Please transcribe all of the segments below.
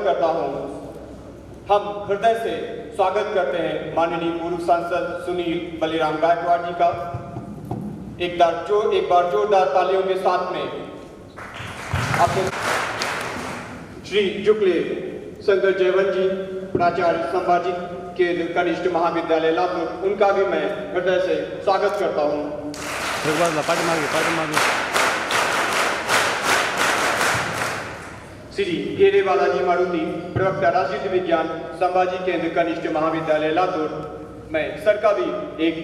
स्वागत करता हूं। हम हृदय से स्वागत करते हैं माननीय पूर्व सांसद सुनील बलिराम गायकवाड़ जी का। एक बार जोरदार तालियों के साथ में आपके श्री जुगले शंकर जयवंत जी, प्राचार्य संभाजी केंद्र कनिष्ठ महाविद्यालय लातूर, उनका भी मैं हृदय से स्वागत करता हूं। श्री गेरे बालाजी मारुति, प्रवक्ता राजनीति विज्ञान संभाजी केंद्र कनिष्ठ महाविद्यालय लातूर, मैं सर का भी एक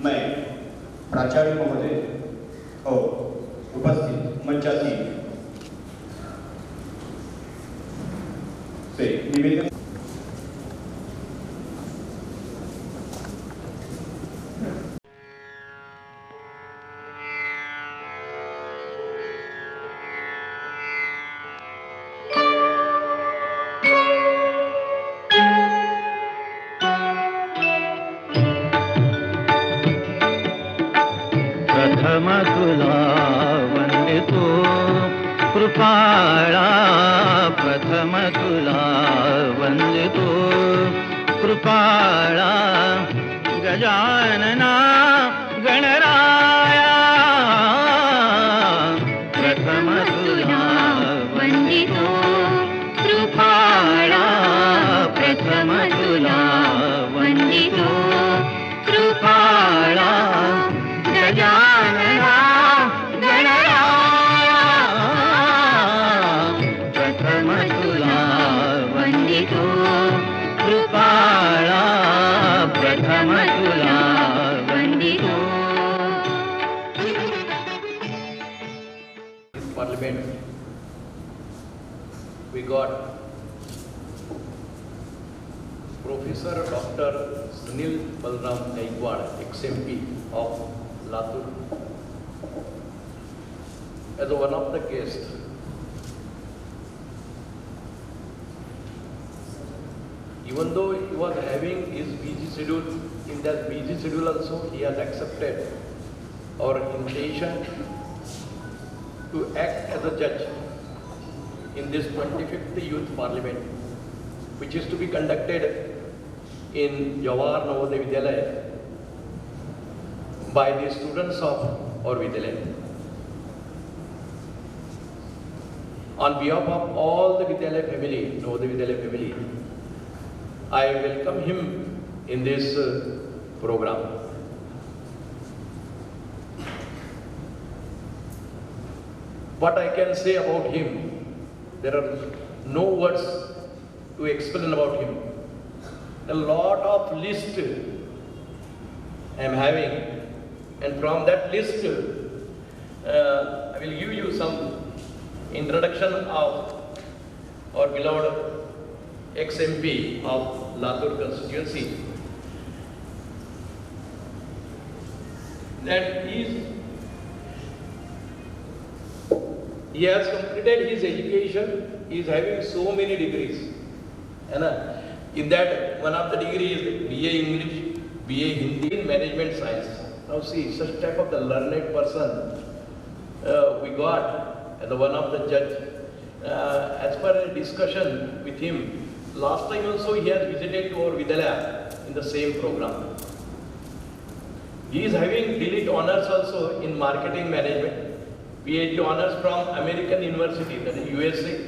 मैं प्राचार्य महोदय और उपस्थित मंचासीन से निवेदन प्रथम तुला वंदितो कृपाळा प्रथम तुला वंदितो कृपाळा गजानना गणराया प्रथम तुला वंदितो कृपाळा प्रथम तुला वंदितो कृपाळा गजानना गणराया प्रथम तुला वंदितो कृपाळा प्रथम तुला वंदितो. Parliament, we got Professor Dr. Sunil Balram Gaikwad, ex-MP of Latur, as one of the guests. Even though he was having his busy schedule, in that busy schedule also he has accepted our invitation to act as a judge in this 25th Youth Parliament, which is to be conducted in Jawahar Navodaya Vidyalaya by the students of our Vidyalaya. On behalf of all the Vidyalaya family, Navodaya Vidyalaya family, I welcome him in this program. What I can say about him, there are no words to explain about him. A lot of list I am having, and from that list I will give you some introduction of our beloved ex-MP of Latur constituency. That he has completed his education, he is having so many degrees. And in that, one of the degrees is BA English, BA Hindi, in Management Science. Now see, such type of the learned person we got as one of the judge. As per a discussion with him, last time also he has visited to our Vidyalaya in the same program. He is having DLit honors also in marketing management, PhD honors from American University, that is USA.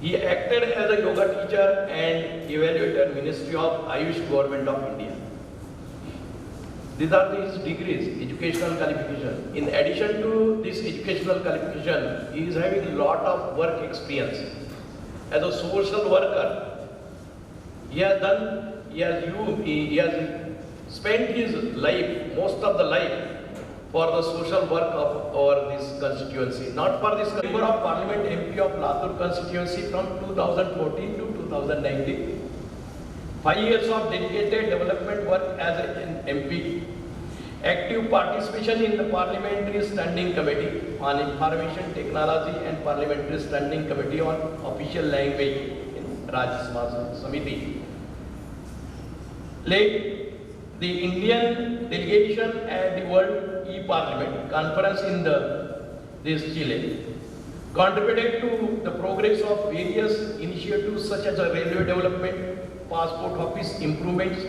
He acted as a yoga teacher and evaluator, Ministry of Ayush, Government of India. These are his degrees, educational qualification. In addition to this educational qualification, he is having a lot of work experience. As a social worker, he has spent his life, most of the life, for the social work of our this constituency. Not for this member of Parliament MP of Latur constituency from 2014 to 2019. 5 years of dedicated development work as an MP. Active participation in the Parliamentary Standing Committee on Information Technology and Parliamentary Standing Committee on Official Language in Rajya Sabha Samiti. Led the Indian delegation at the World E-Parliament Conference in this Chile. Contributed to the progress of various initiatives such as railway development, passport office improvements,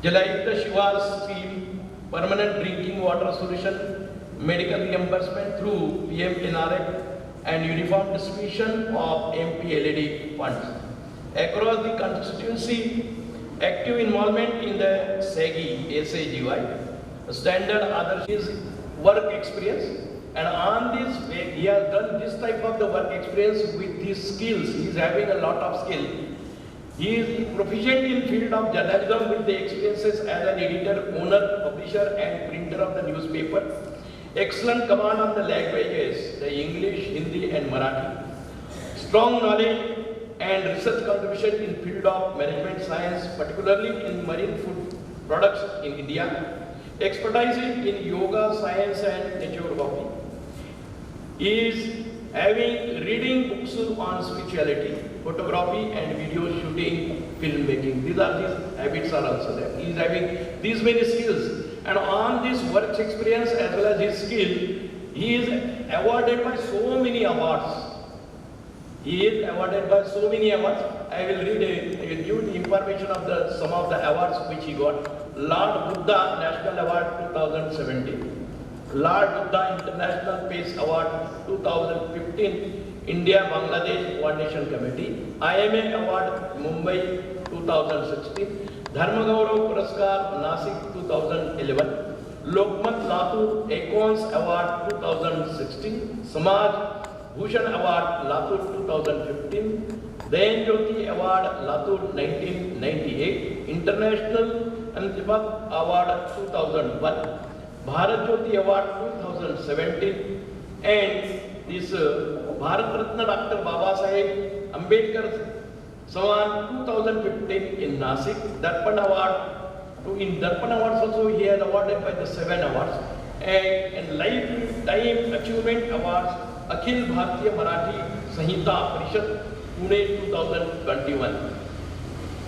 Jalayutta Shivar scheme, permanent drinking water solution, medical reimbursement through PM-NRF, and uniform distribution of MP LED funds. Across the constituency, active involvement in the SAGY, standard other his work experience, and on this he has done this type of the work experience with his skills. He is having a lot of skill. He is proficient in field of journalism with the experiences as an editor, owner, publisher, and printer of the newspaper. Excellent command of the languages, the English, Hindi, and Marathi. Strong knowledge and research contribution in field of management science, particularly in marine food products in India. Expertise in yoga, science, and naturopathy. He is having reading books on spirituality, photography and video shooting, filmmaking. These are his habits are also there. He is having these many skills, and on this work experience as well as his skill, he is awarded by so many awards. He is awarded by so many awards. I will read give the information of some of the awards which he got. Lord Buddha National Award 2017, Lord Buddha International Peace Award 2015, India Bangladesh Coordination Committee, IMA Award Mumbai 2016, Dharma Gaurav Puraskar Nasik 2011, Lokmat Latur Acorns Award 2016, Samaj Bhushan Award Latur 2015, Dayan Jyoti Award Latur 1998, International Antibak Award 2001, Bharat Jyoti Award 2017, and this Bharat Ratna Dr. Baba Saheb Ambedkar Saman 2015 in Nasik, Darpan Award. In Darpan Awards also he has awarded by the 7 awards, and Lifetime Achievement Awards Akhil Bharatiya Marathi Sanhita Parishad Pune 2021.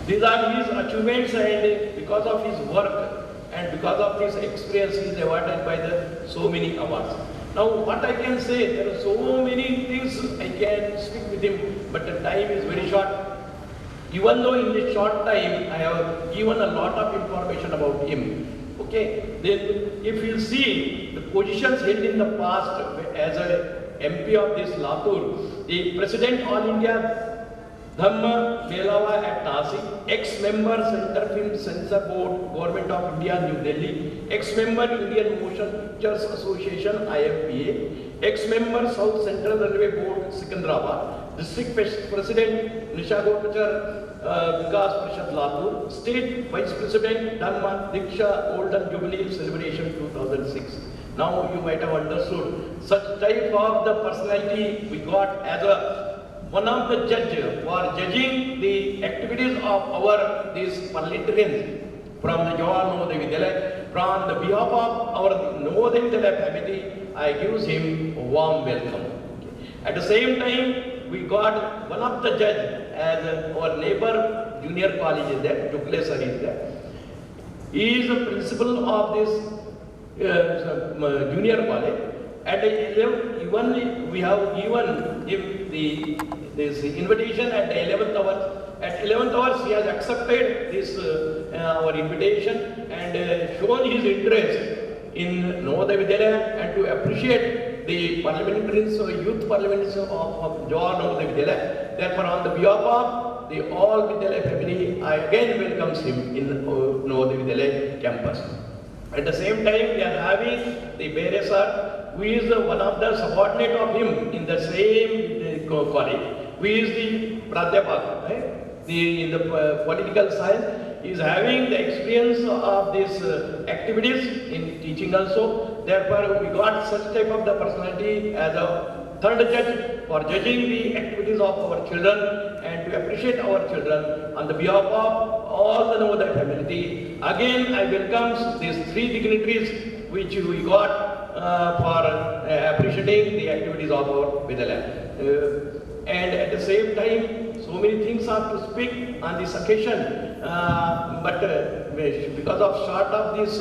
These are his achievements, and because of his work and because of his experience he is awarded by the so many awards. Now what I can say, there are so many things I can speak with him, but the time is very short. Even though in this short time I have given a lot of information about him. Okay, then if you see the positions held in the past as a MP of this Latur, the President All India Dhamma Melawa at Nasik, ex-member Center Film Censor Board, Government of India, New Delhi, ex-member Indian Motion Pictures Association, IFPA, ex-member South Central Railway Board, Secunderabad, District President Nisha Gopachar Vikas Parishad Latur, State Vice President Dhamma Diksha Golden Jubilee Celebration 2006. Now you might have understood such type of the personality we got as one of the judge for judging the activities of our these parliamentarians from the Jawaharlal Navodaya Vidyalaya. From the behalf of our Navodaya Vidyalaya family, I give him a warm welcome. Okay. At the same time, we got one of the judge as our neighbor junior college is there, Tukle sir is there. He is the principal of this junior college. At 11, even we have given him this invitation at the 11th hour. At 11th hour, he has accepted this our invitation and shown his interest in Navodaya Vidyalaya and to appreciate the parliamentarians, youth parliamentarians of Jawaharlal Navodaya Vidyalaya. Therefore, on the behalf of the all Vidyalaya family, I again welcomes him in Navodaya Vidyalaya campus. At the same time, we are having the Bere sir, who is one of the subordinate of him in the same college, who is the Pradhyapak, right? In the political science. He is having the experience of these activities in teaching also. Therefore, we got such type of the personality as a third judge for judging the activities of our children and to appreciate our children on the behalf of all the Navodaya family. Again, I welcome these 3 dignitaries which we got for appreciating the activities of our Vidyalaya. And at the same time, so many things are to speak on this occasion, but because of short of this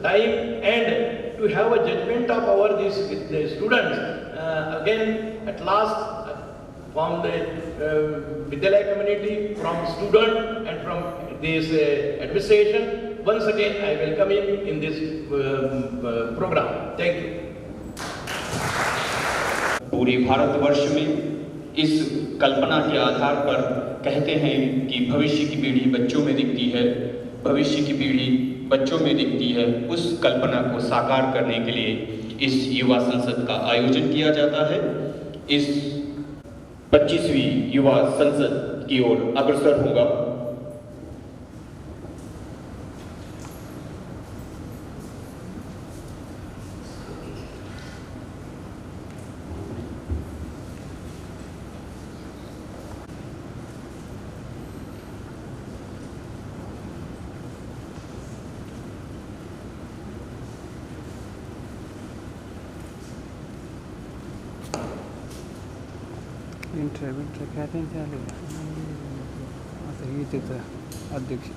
time and to have a judgment of our the students, again at last from the Vidyalaya community, from student and from this administration, once again I welcome him in this program. Thank you. पूरे भारतवर्ष में इस कल्पना के आधार पर कहते हैं कि भविष्य की पीढ़ी बच्चों में दिखती है, भविष्य की पीढ़ी बच्चों में दिखती है। उस कल्पना को साकार करने के लिए इस युवा संसद का आयोजन किया जाता है। इस 25वीं युवा संसद की ओर अग्रसर होगा इंटर काय त्यांचे आले आता हे त्याचा अध्यक्ष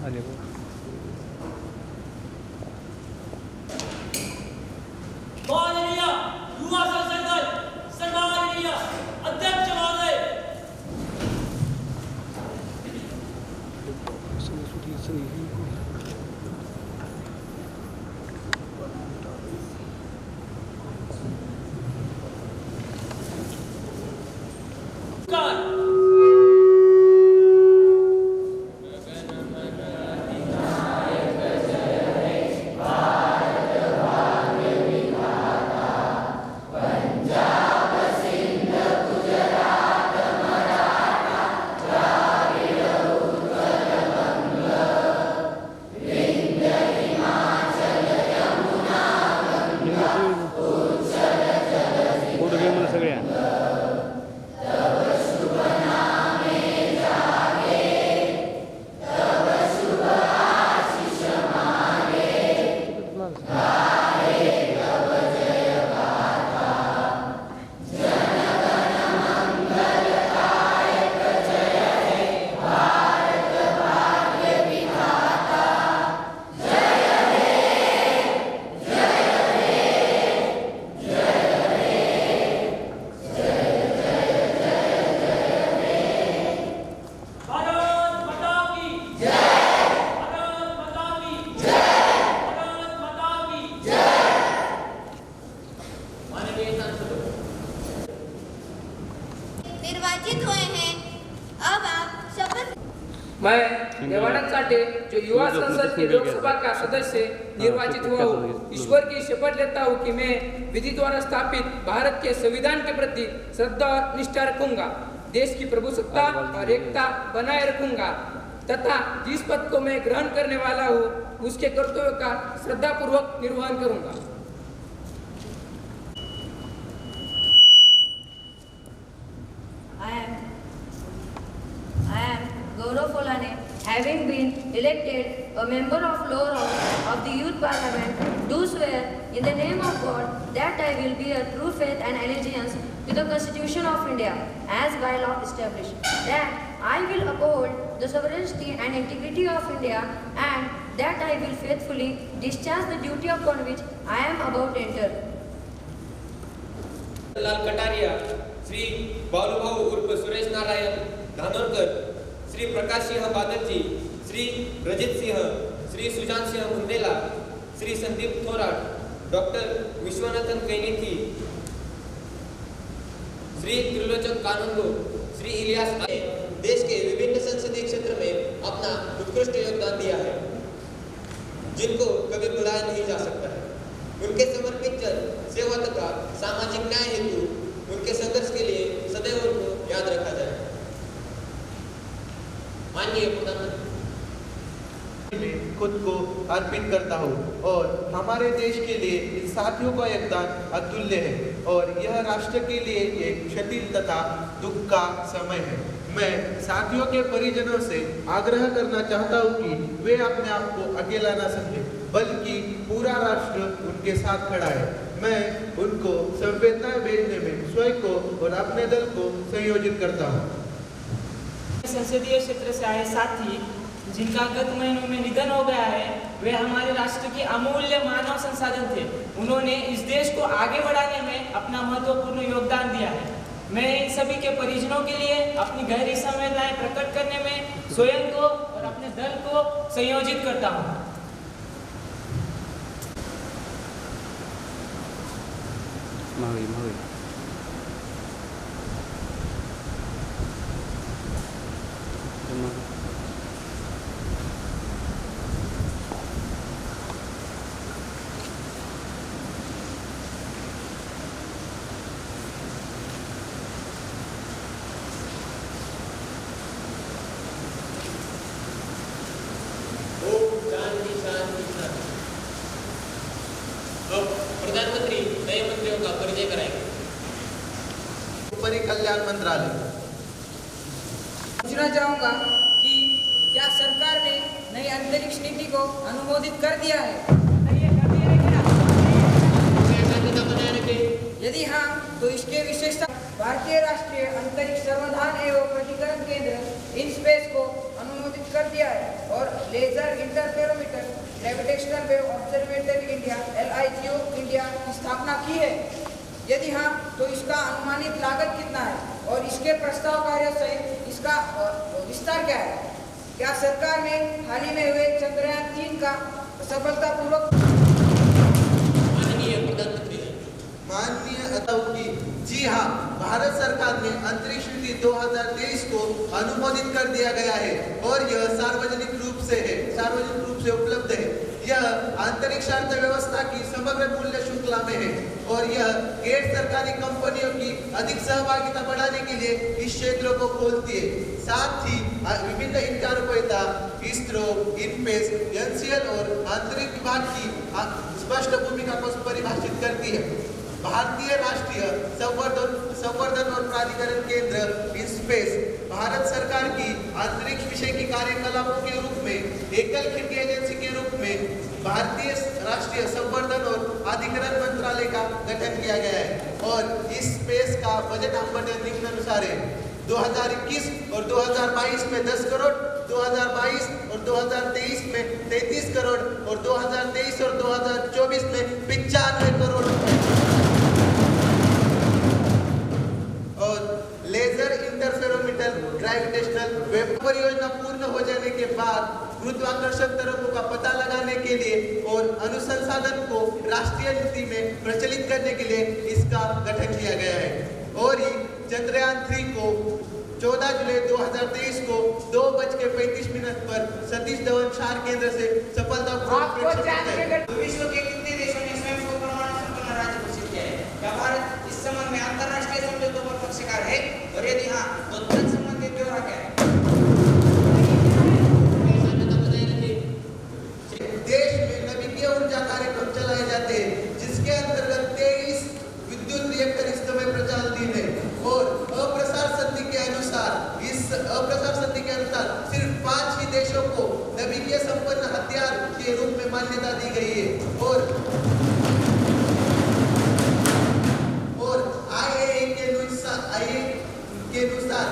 आले बघा फोटो घे मला सगळ्या निर्वाचित हुए हैं। अब आप शपथ। मैं देवानंद साठे जो युवा संसद के लोकसभा का सदस्य निर्वाचित हुआ हूँ, ईश्वर की शपथ लेता हूँ कि मैं विधि द्वारा स्थापित भारत के संविधान के प्रति श्रद्धा और निष्ठा रखूंगा, देश की प्रभुसत्ता और एकता बनाए रखूंगा तथा जिस पद को मैं ग्रहण करने वाला हूँ उसके कर्तव्यों का श्रद्धापूर्वक निर्वहन करूंगा। I am Gaurav Folane, having been elected a member of lower house of the Youth Parliament, do swear in the name of God that I will bear true faith and allegiance to the Constitution of India as by law established, that I will uphold the sovereignty and integrity of India, and that I will faithfully discharge the duty upon which I am about to enter. Lal Kataria, Shri बालूभाऊ उर्फ Suresh Narayan Dhanorkar, Shri Prakash Singh बादलजी, Shri Rajit Singh, Shri Sujan Singh मुंदेला, Shri Sandeep Thorat, doctor Viswanathan कैनेथी, Shri Trilochan कानूनगो, श्री इलियास ने देश के विभिन्न संसदीय क्षेत्र में अपना उत्कृष्ट योगदान दिया है, जिनको कभी भुलाया नहीं जा सकता है। उनके समर्पित जन सेवा तथा सामाजिक न्याय हेतु उनके संघर्ष के लिए सदैव उनको याद रखा जाए। माननीय प्रधानमंत्री, खुद को अर्पित करता हूँ और हमारे देश के लिए इन साथियों का योगदान अतुल्य है और यह राष्ट्र के लिए एक जटिल तथा दुख का समय है। मैं साथियों के परिजनों से आग्रह करना चाहता हूँ कि वे अपने आप को अकेला न समझें, बल्कि पूरा राष्ट्र उनके साथ खड़ा है। मैं उनको संवेदनाएं भेजने में स्वयं को और अपने दल को संयोजित करता हूँ। संसदीय क्षेत्र से आए साथी जिनका गत महीनों में निधन हो गया है, वे हमारे राष्ट्र के अमूल्य मानव संसाधन थे। उन्होंने इस देश को आगे बढ़ाने में अपना महत्वपूर्ण योगदान दिया है। मैं इन सभी के परिजनों के लिए अपनी गहरी संवेदनाएं प्रकट करने में स्वयं को और अपने दल को संयोजित करता हूँ। प्रधानमंत्री नए मंत्रियों का परिचय कराएंगे। कल्याण मंत्रालय। पूछना चाहूँगा कि क्या सरकार ने नई अंतरिक्ष नीति को अनुमोदित कर दिया है? यदि हाँ, तो इसके विशेषता भारतीय राष्ट्रीय अंतरिक्ष सर्वधान एवं प्रतिकरण केंद्र इन स्पेस को अनुमोदित कर दिया है और laser interferometer gravitational wave observatory India LIGO India की स्थापना की है। यदि हाँ, तो इसका अनुमानित लागत कितना है और इसके प्रस्ताव कार्य सहित इसका विस्तार क्या है? क्या सरकार ने हाल ही में हुए चंद्रयान 3 का सफलतापूर्वक माननीय प्रधानमंत्री जी, माननीय अध्यक्ष जी हाँ, भारत सरकार ने अंतरिक्ष नीति 2023 को अनुमोदित कर दिया गया है और यह सार्वजनिक रूप से उपलब्ध है। यह अंतरिक्ष अर्थव्यवस्था की समग्र मूल्य श्रृंखला में है और यह गैर सरकारी कंपनियों की अधिक सहभागिता बढ़ाने के लिए इस क्षेत्र को खोलती है। साथ ही विभिन्न इंकारोपयता इसरो, इनपेस, एनसीएल और आंतरिक विभाग की स्पष्ट भूमिका को परिभाषित करती है। भारतीय राष्ट्रीय संवर्धन और प्राधिकरण केंद्र इनस्पेस भारत सरकार की अंतरिक्ष विषय की कार्यकलापों के रूप में एकल खिड़की एजेंसी के रूप में भारतीय राष्ट्रीय संवर्धन और प्राधिकरण मंत्रालय का गठन किया गया है और इस स्पेस का बजट आवंटन निम्नानुसार है। 2021 और 2022 में 10 करोड़, 2022 और 2023 में 33 करोड़ और 2023 और 2024 में 95 करोड़ रुपए। और लेजर इंटरफेरोमीटर ग्रेविटेशनल वेव परियोजना पूर्ण हो जाने के बाद गुरुत्वाकर्षण तरंगों का पता लगाने के लिए और अनुसंधान को राष्ट्रीय नीति में प्रचलित करने के लिए इसका गठन किया गया है। और ही चंद्रयान 3 को 14 जुलाई 2023 को 2:35 पर सतीश धवन शार केंद्र से सफलतापूर्वक विश्व के कितने देशों ने स्वयं को परमाणु संपन्न राज्य घोषित किया है? क्या भारत इस संबंध में अंतरराष्ट्रीय समझौतों पर पक्षकार है और यदि हाँ तो तद संबंधित ब्यौरा क्या है? देश में नवीकरणीय ऊर्जा कार्यक्रम चलाए जाते हैं जिसके अंतर्गत 23 विद्युत रिएक्टर इस समय प्रचालाधीन है और अप्रसार संधि के अनुसार सिर्फ 5 ही देशों को नवीकरणीय संपन्न हथियार के रूप में मान्यता दी गई है और IAEA के अनुसार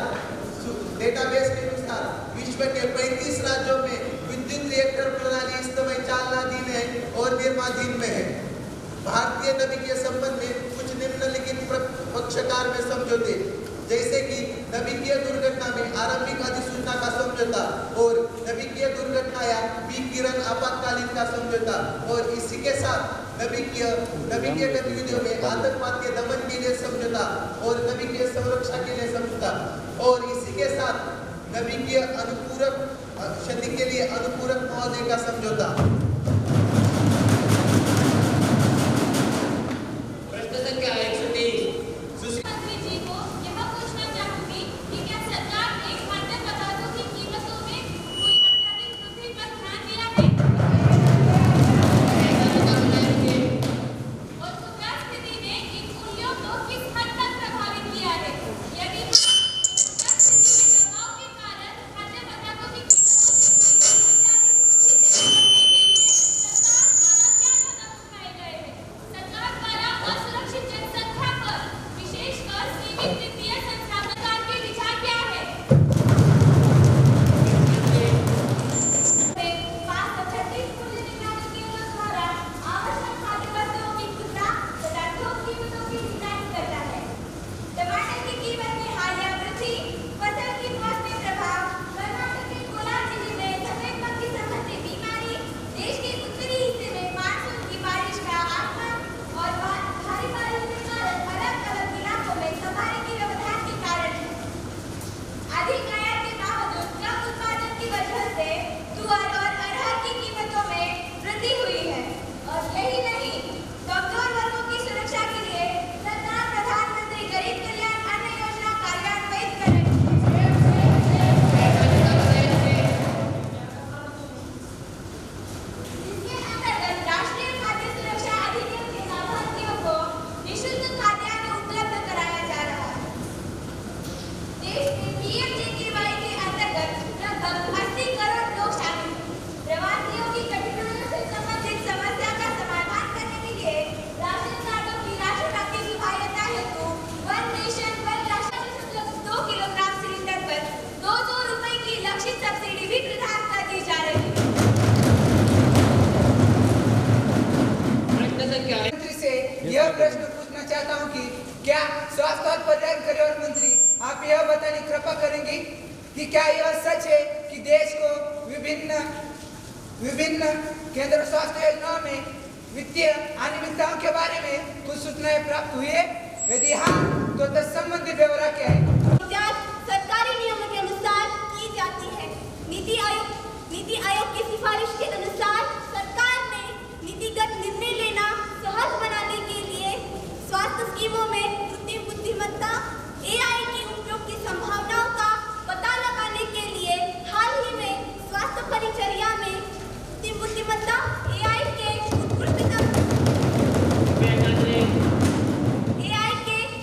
डेटाबेस के अनुसार विश्व के 35 राज्यों में विद्युत रिएक्टर प्रणाली इस समय चालनाधीन है और निर्माणाधीन में है। भारतीय नवीकरणीय संबंध में कुछ निम्नलिखित पक्षकार में समझौते जैसे कि नवीकरणीय दुर्घटना में आरंभिक अधिसूचना का समझौता और नवीकरणीय दुर्घटना या विकिरण आपातकालीन का समझौता और इसी के साथ नवीकरणीय गतिविधियों में आतंकवाद के दमन के लिए समझौता और नवीकरणीय संरक्षा के लिए समझौता और इसी के साथ नवीकरणीय अनुपूरक क्षति के लिए अनुपूरक महोदय का समझौता। प्रश्न संख्या 123 यह प्रश्न पूछना चाहता हूं कि क्या स्वास्थ्य और पर्यावरण मंत्री आप यह बताने की कृपा करेंगे कि क्या यह सच है कि देश को विभिन्न केंद्र स्वास्थ्य योजनाओं में वित्तीय अनियमितताओं के बारे में कुछ सूचनाएं प्राप्त हुई है? यदि हाँ, तो तत्संबंधी ब्यौरा क्या है? सरकारी नियमों के अनुसार की जाती है। नीति आयोग की सिफारिश के अनुसार सरकार ने नीतिगत निर्णय लेना सहज बनाने के लिए स्वास्थ्य स्कीमों में कृत्रिम बुद्धिमत्ता AI के उपयोग की संभावनाओं का पता लगाने के लिए हाल ही में स्वास्थ्य परिचर्या में कृत्रिम बुद्धिमत्ता AI के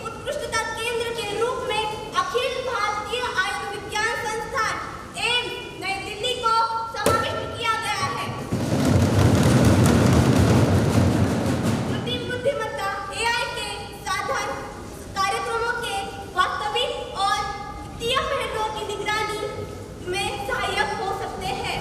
उत्कृष्टता केंद्र के रूप में अखिल भारतीय आयुर्विज्ञान संस्थान एम्स नई दिल्ली को समाविष्ट किया गया है। कृत्रिम बुद्धिमत्ता AI के साधन कार्यक्रमों के वास्तविक और वित्तीय पहलुओं की निगरानी में सहायक हो सकते हैं।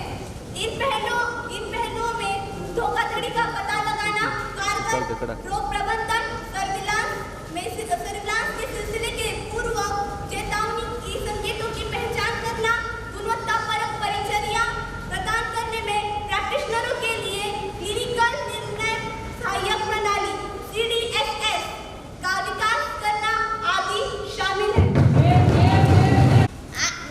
इन पहलुओं में धोखाधड़ी का पता लगाना, कारगर रोग प्रबंधन, सर्विलांस के सिलसिले के पूर्व चेतावनी की संकेतों की पहचान करना, गुणवत्तापरक परिचर्या प्रदान करने में प्रैक्टिशनरों के लिए क्लिनिकल निर्णय सहायक प्रणाली CDSS का विकास करना आदि शामिल है।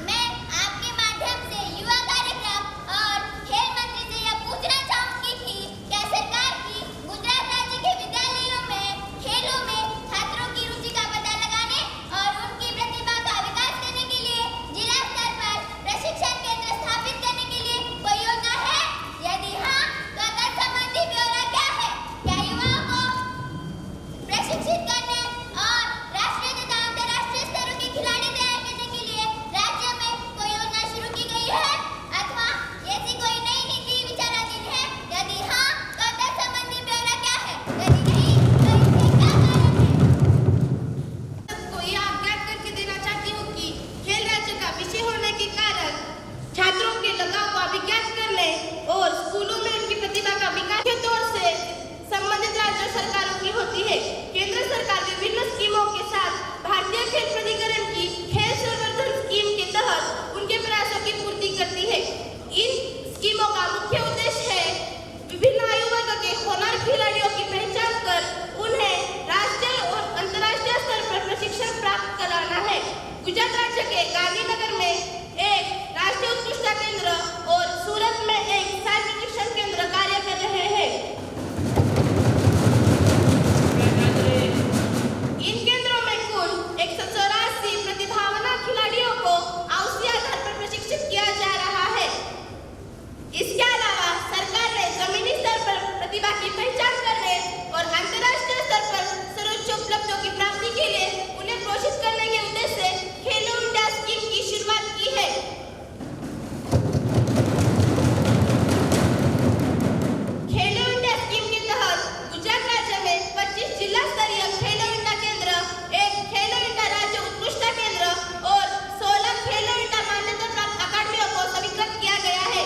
मैं आपके माध्यम से युवा कार्यक्रम और खेल मंत्री से यह पूछना चाहूंगी कि क्या सरकार की गुजरात राज्य के विद्यालयों में खेलों में छात्रों की रुचि का पता लगाने और उनकी प्रतिभा का विकास करने के लिए जिला स्तर पर प्रशिक्षण केंद्र स्थापित करने के लिए कोई योजना है? यदि हाँ, तो तत्संबंधी ब्यौरा क्या है? क्या युवाओं को प्रशिक्षित करने और राष्ट्रीय तथा अंतर्राष्ट्रीय स्तरों के खिलाड़ी तैयार करने के लिए राज्य में कोई योजना शुरू की गई है अथवा ऐसी कोई नई नीति विचाराधीन है? यदि हाँ, तो तत्संबंधी ब्यौरा क्या है? यदि नहीं, तो इसके क्या कारण है? को यह अज्ञात करके देना चाहती हूँ कि खेल राज्य का विषय होने के कारण छात्रों के लगाव का विकास करने और स्कूलों में उनकी प्रतिभा का विकास के तौर से संबंधित राज्य सरकारों की होती है। केंद्र सरकार विभिन्न स्कीमों के साथ भारतीय खेल प्राधिकरण की खेल संवर्धन स्कीम के तहत उनके प्रयासों की पूर्ति करती है। इन स्कीमों का मुख्य उद्देश्य है विभिन्न आयु वर्ग के होनहार खिलाड़ियों की पहचान कर उन्हें राष्ट्रीय और अंतर्राष्ट्रीय स्तर पर प्रशिक्षण प्राप्त कराना है। गुजरात राज्य के गांधीनगर में एक राष्ट्रीय उत्कृष्टता केंद्र और सूरत में एक सहायक प्रशिक्षण केंद्र कार्य कर रहे हैं। इन केंद्रों में कुल 184 प्रतिभावान खिलाड़ियों को आवश्यक आधार पर प्रशिक्षित किया जा रहा है। इसके अलावा सरकार ने जमीनी स्तर पर प्रतिभा की पहचान करने और अंतर्राष्ट्रीय स्तर पर सर्वोच्च उपलब्धियों की प्राप्ति के लिए उन्हें प्रोत्साहित करने के उद्देश्य से खेलो इंडिया स्कीम की शुरुआत की है। खेलो इंडिया स्कीम के तहत गुजरात राज्य में 25 जिला स्तरीय खेलो इंडिया केंद्र, एक खेलो इंडिया राज्य उत्कृष्टता केंद्र और 16 खेलो इंडिया मान्यता प्राप्त अकादमियों को स्वीकृत किया गया है।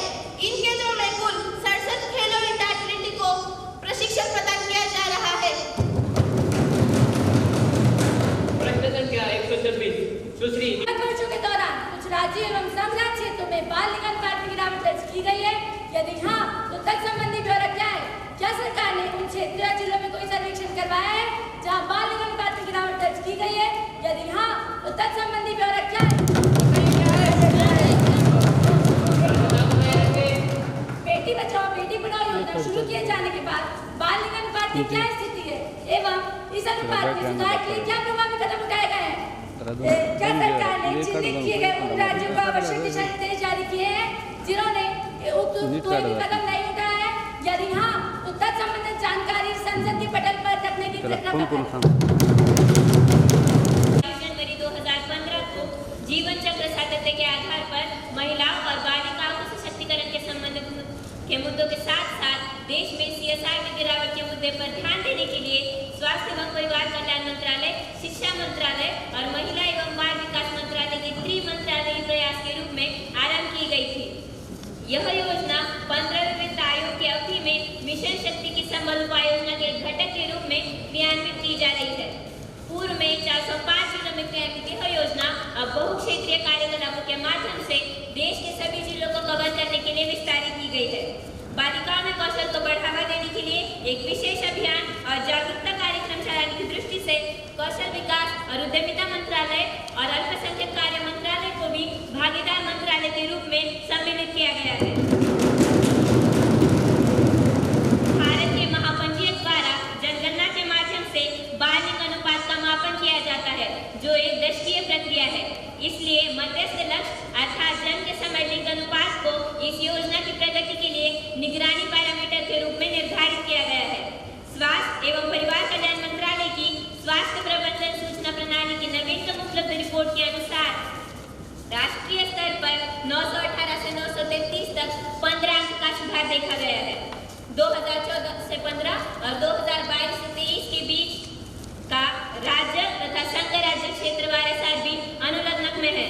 इन केंद्रों में कुल 67 खेलो इंडिया एथलीट को प्रशिक्षण प्रदान किया जा रहा है। प्रश्न संख्या 126 सुश्री वर्षों के दौरान कुछ राज्य एवं संघ राज्य क्षेत्रों में बाल लिंगानुपात में गिरावट दर्ज की गई है? यदि हाँ, तो तत्संबंधी ब्यौरा क्या है? क्या सरकार ने उन क्षेत्रीय जिलों में कोई सर्वेक्षण करवाया है जहां बाल लिंगानुपात में गिरावट दर्ज की गई है? यदि हाँ, तो तत्संबंधी ब्यौरा क्या है? बेटी बचाओ बेटी पढ़ाओ योजना शुरू किए जाने के बाद बाल लिंगानुपात की क्या स्थिति है एवं इस अनुपात में सुधार के लिए क्या प्रभावी कदम उठाए गए हैं? क्या सरकार ने चिन्हित किए गए उन राज्यों को आवश्यक दिशा निर्देश जारी किए हैं जिन्होंने कोई भी कदम नहीं उठाया है? यदि हाँ, तो तत्संबंधित जानकारी संसदीय पटल पर रखने की जनवरी 2015 को जीवन चक्र सातत्य के आधार पर महिलाओं और बालिकाओं के सशक्तिकरण के संबंध के मुद्दों के साथ साथ देश में CSR में गिरावट के मुद्दे पर ध्यान देने के लिए स्वास्थ्य एवं परिवार कल्याण मंत्रालय, शिक्षा मंत्रालय और महिला एवं बाल विकास मंत्रालय के त्रिमंत्रालयी प्रयास के रूप में आरंभ की गई थी। यह योजना 15वें वित्त आयोग की अवधि में मिशन शक्ति की संबल उपाय योजना के घटक के रूप में क्रियान्वित की जा रही है। पूर्व में 405 जिलों में क्रियान्वित यह योजना अब बहुक्षेत्रीय कार्यकलापों के माध्यम से देश के सभी जिलों को कवर करने के लिए विस्तारित की गई है। बालिकाओं में कौशल को बढ़ावा देने के लिए एक विशेष अभियान और जागरूकता कार्यक्रम चलाने की दृष्टि से कौशल विकास और उद्यमिता मंत्रालय और अल्पसंख्यक कार्य मंत्रालय को भी भागीदार मंत्रालय के रूप में सम्मिलित किया गया है। भारत के महापंजीयक द्वारा जनगणना के माध्यम से बाल लिंग अनुपात का मापन किया जाता है, जो एक दशकीय प्रक्रिया है। इसलिए मध्यस्थ लक्ष्य अर्थात जन्म के समय लिंग अनुपात को इस योजना की प्रगति के लिए निगरानी पैरामीटर के रूप में निर्धारित किया गया है। स्वास्थ्य एवं परिवार कल्याण मंत्रालय की स्वास्थ्य प्रबंधन सूचना प्रणाली की नवीनतम उपलब्ध रिपोर्ट के अनुसार राष्ट्रीय स्तर पर 918 से 933 तक 15 अंक का सुधार देखा गया है। 2014 से 15 और 2022 से 23 के बीच का राज्य तथा संघ राज्य क्षेत्रवार एसआर भी अनुलग्नक में है।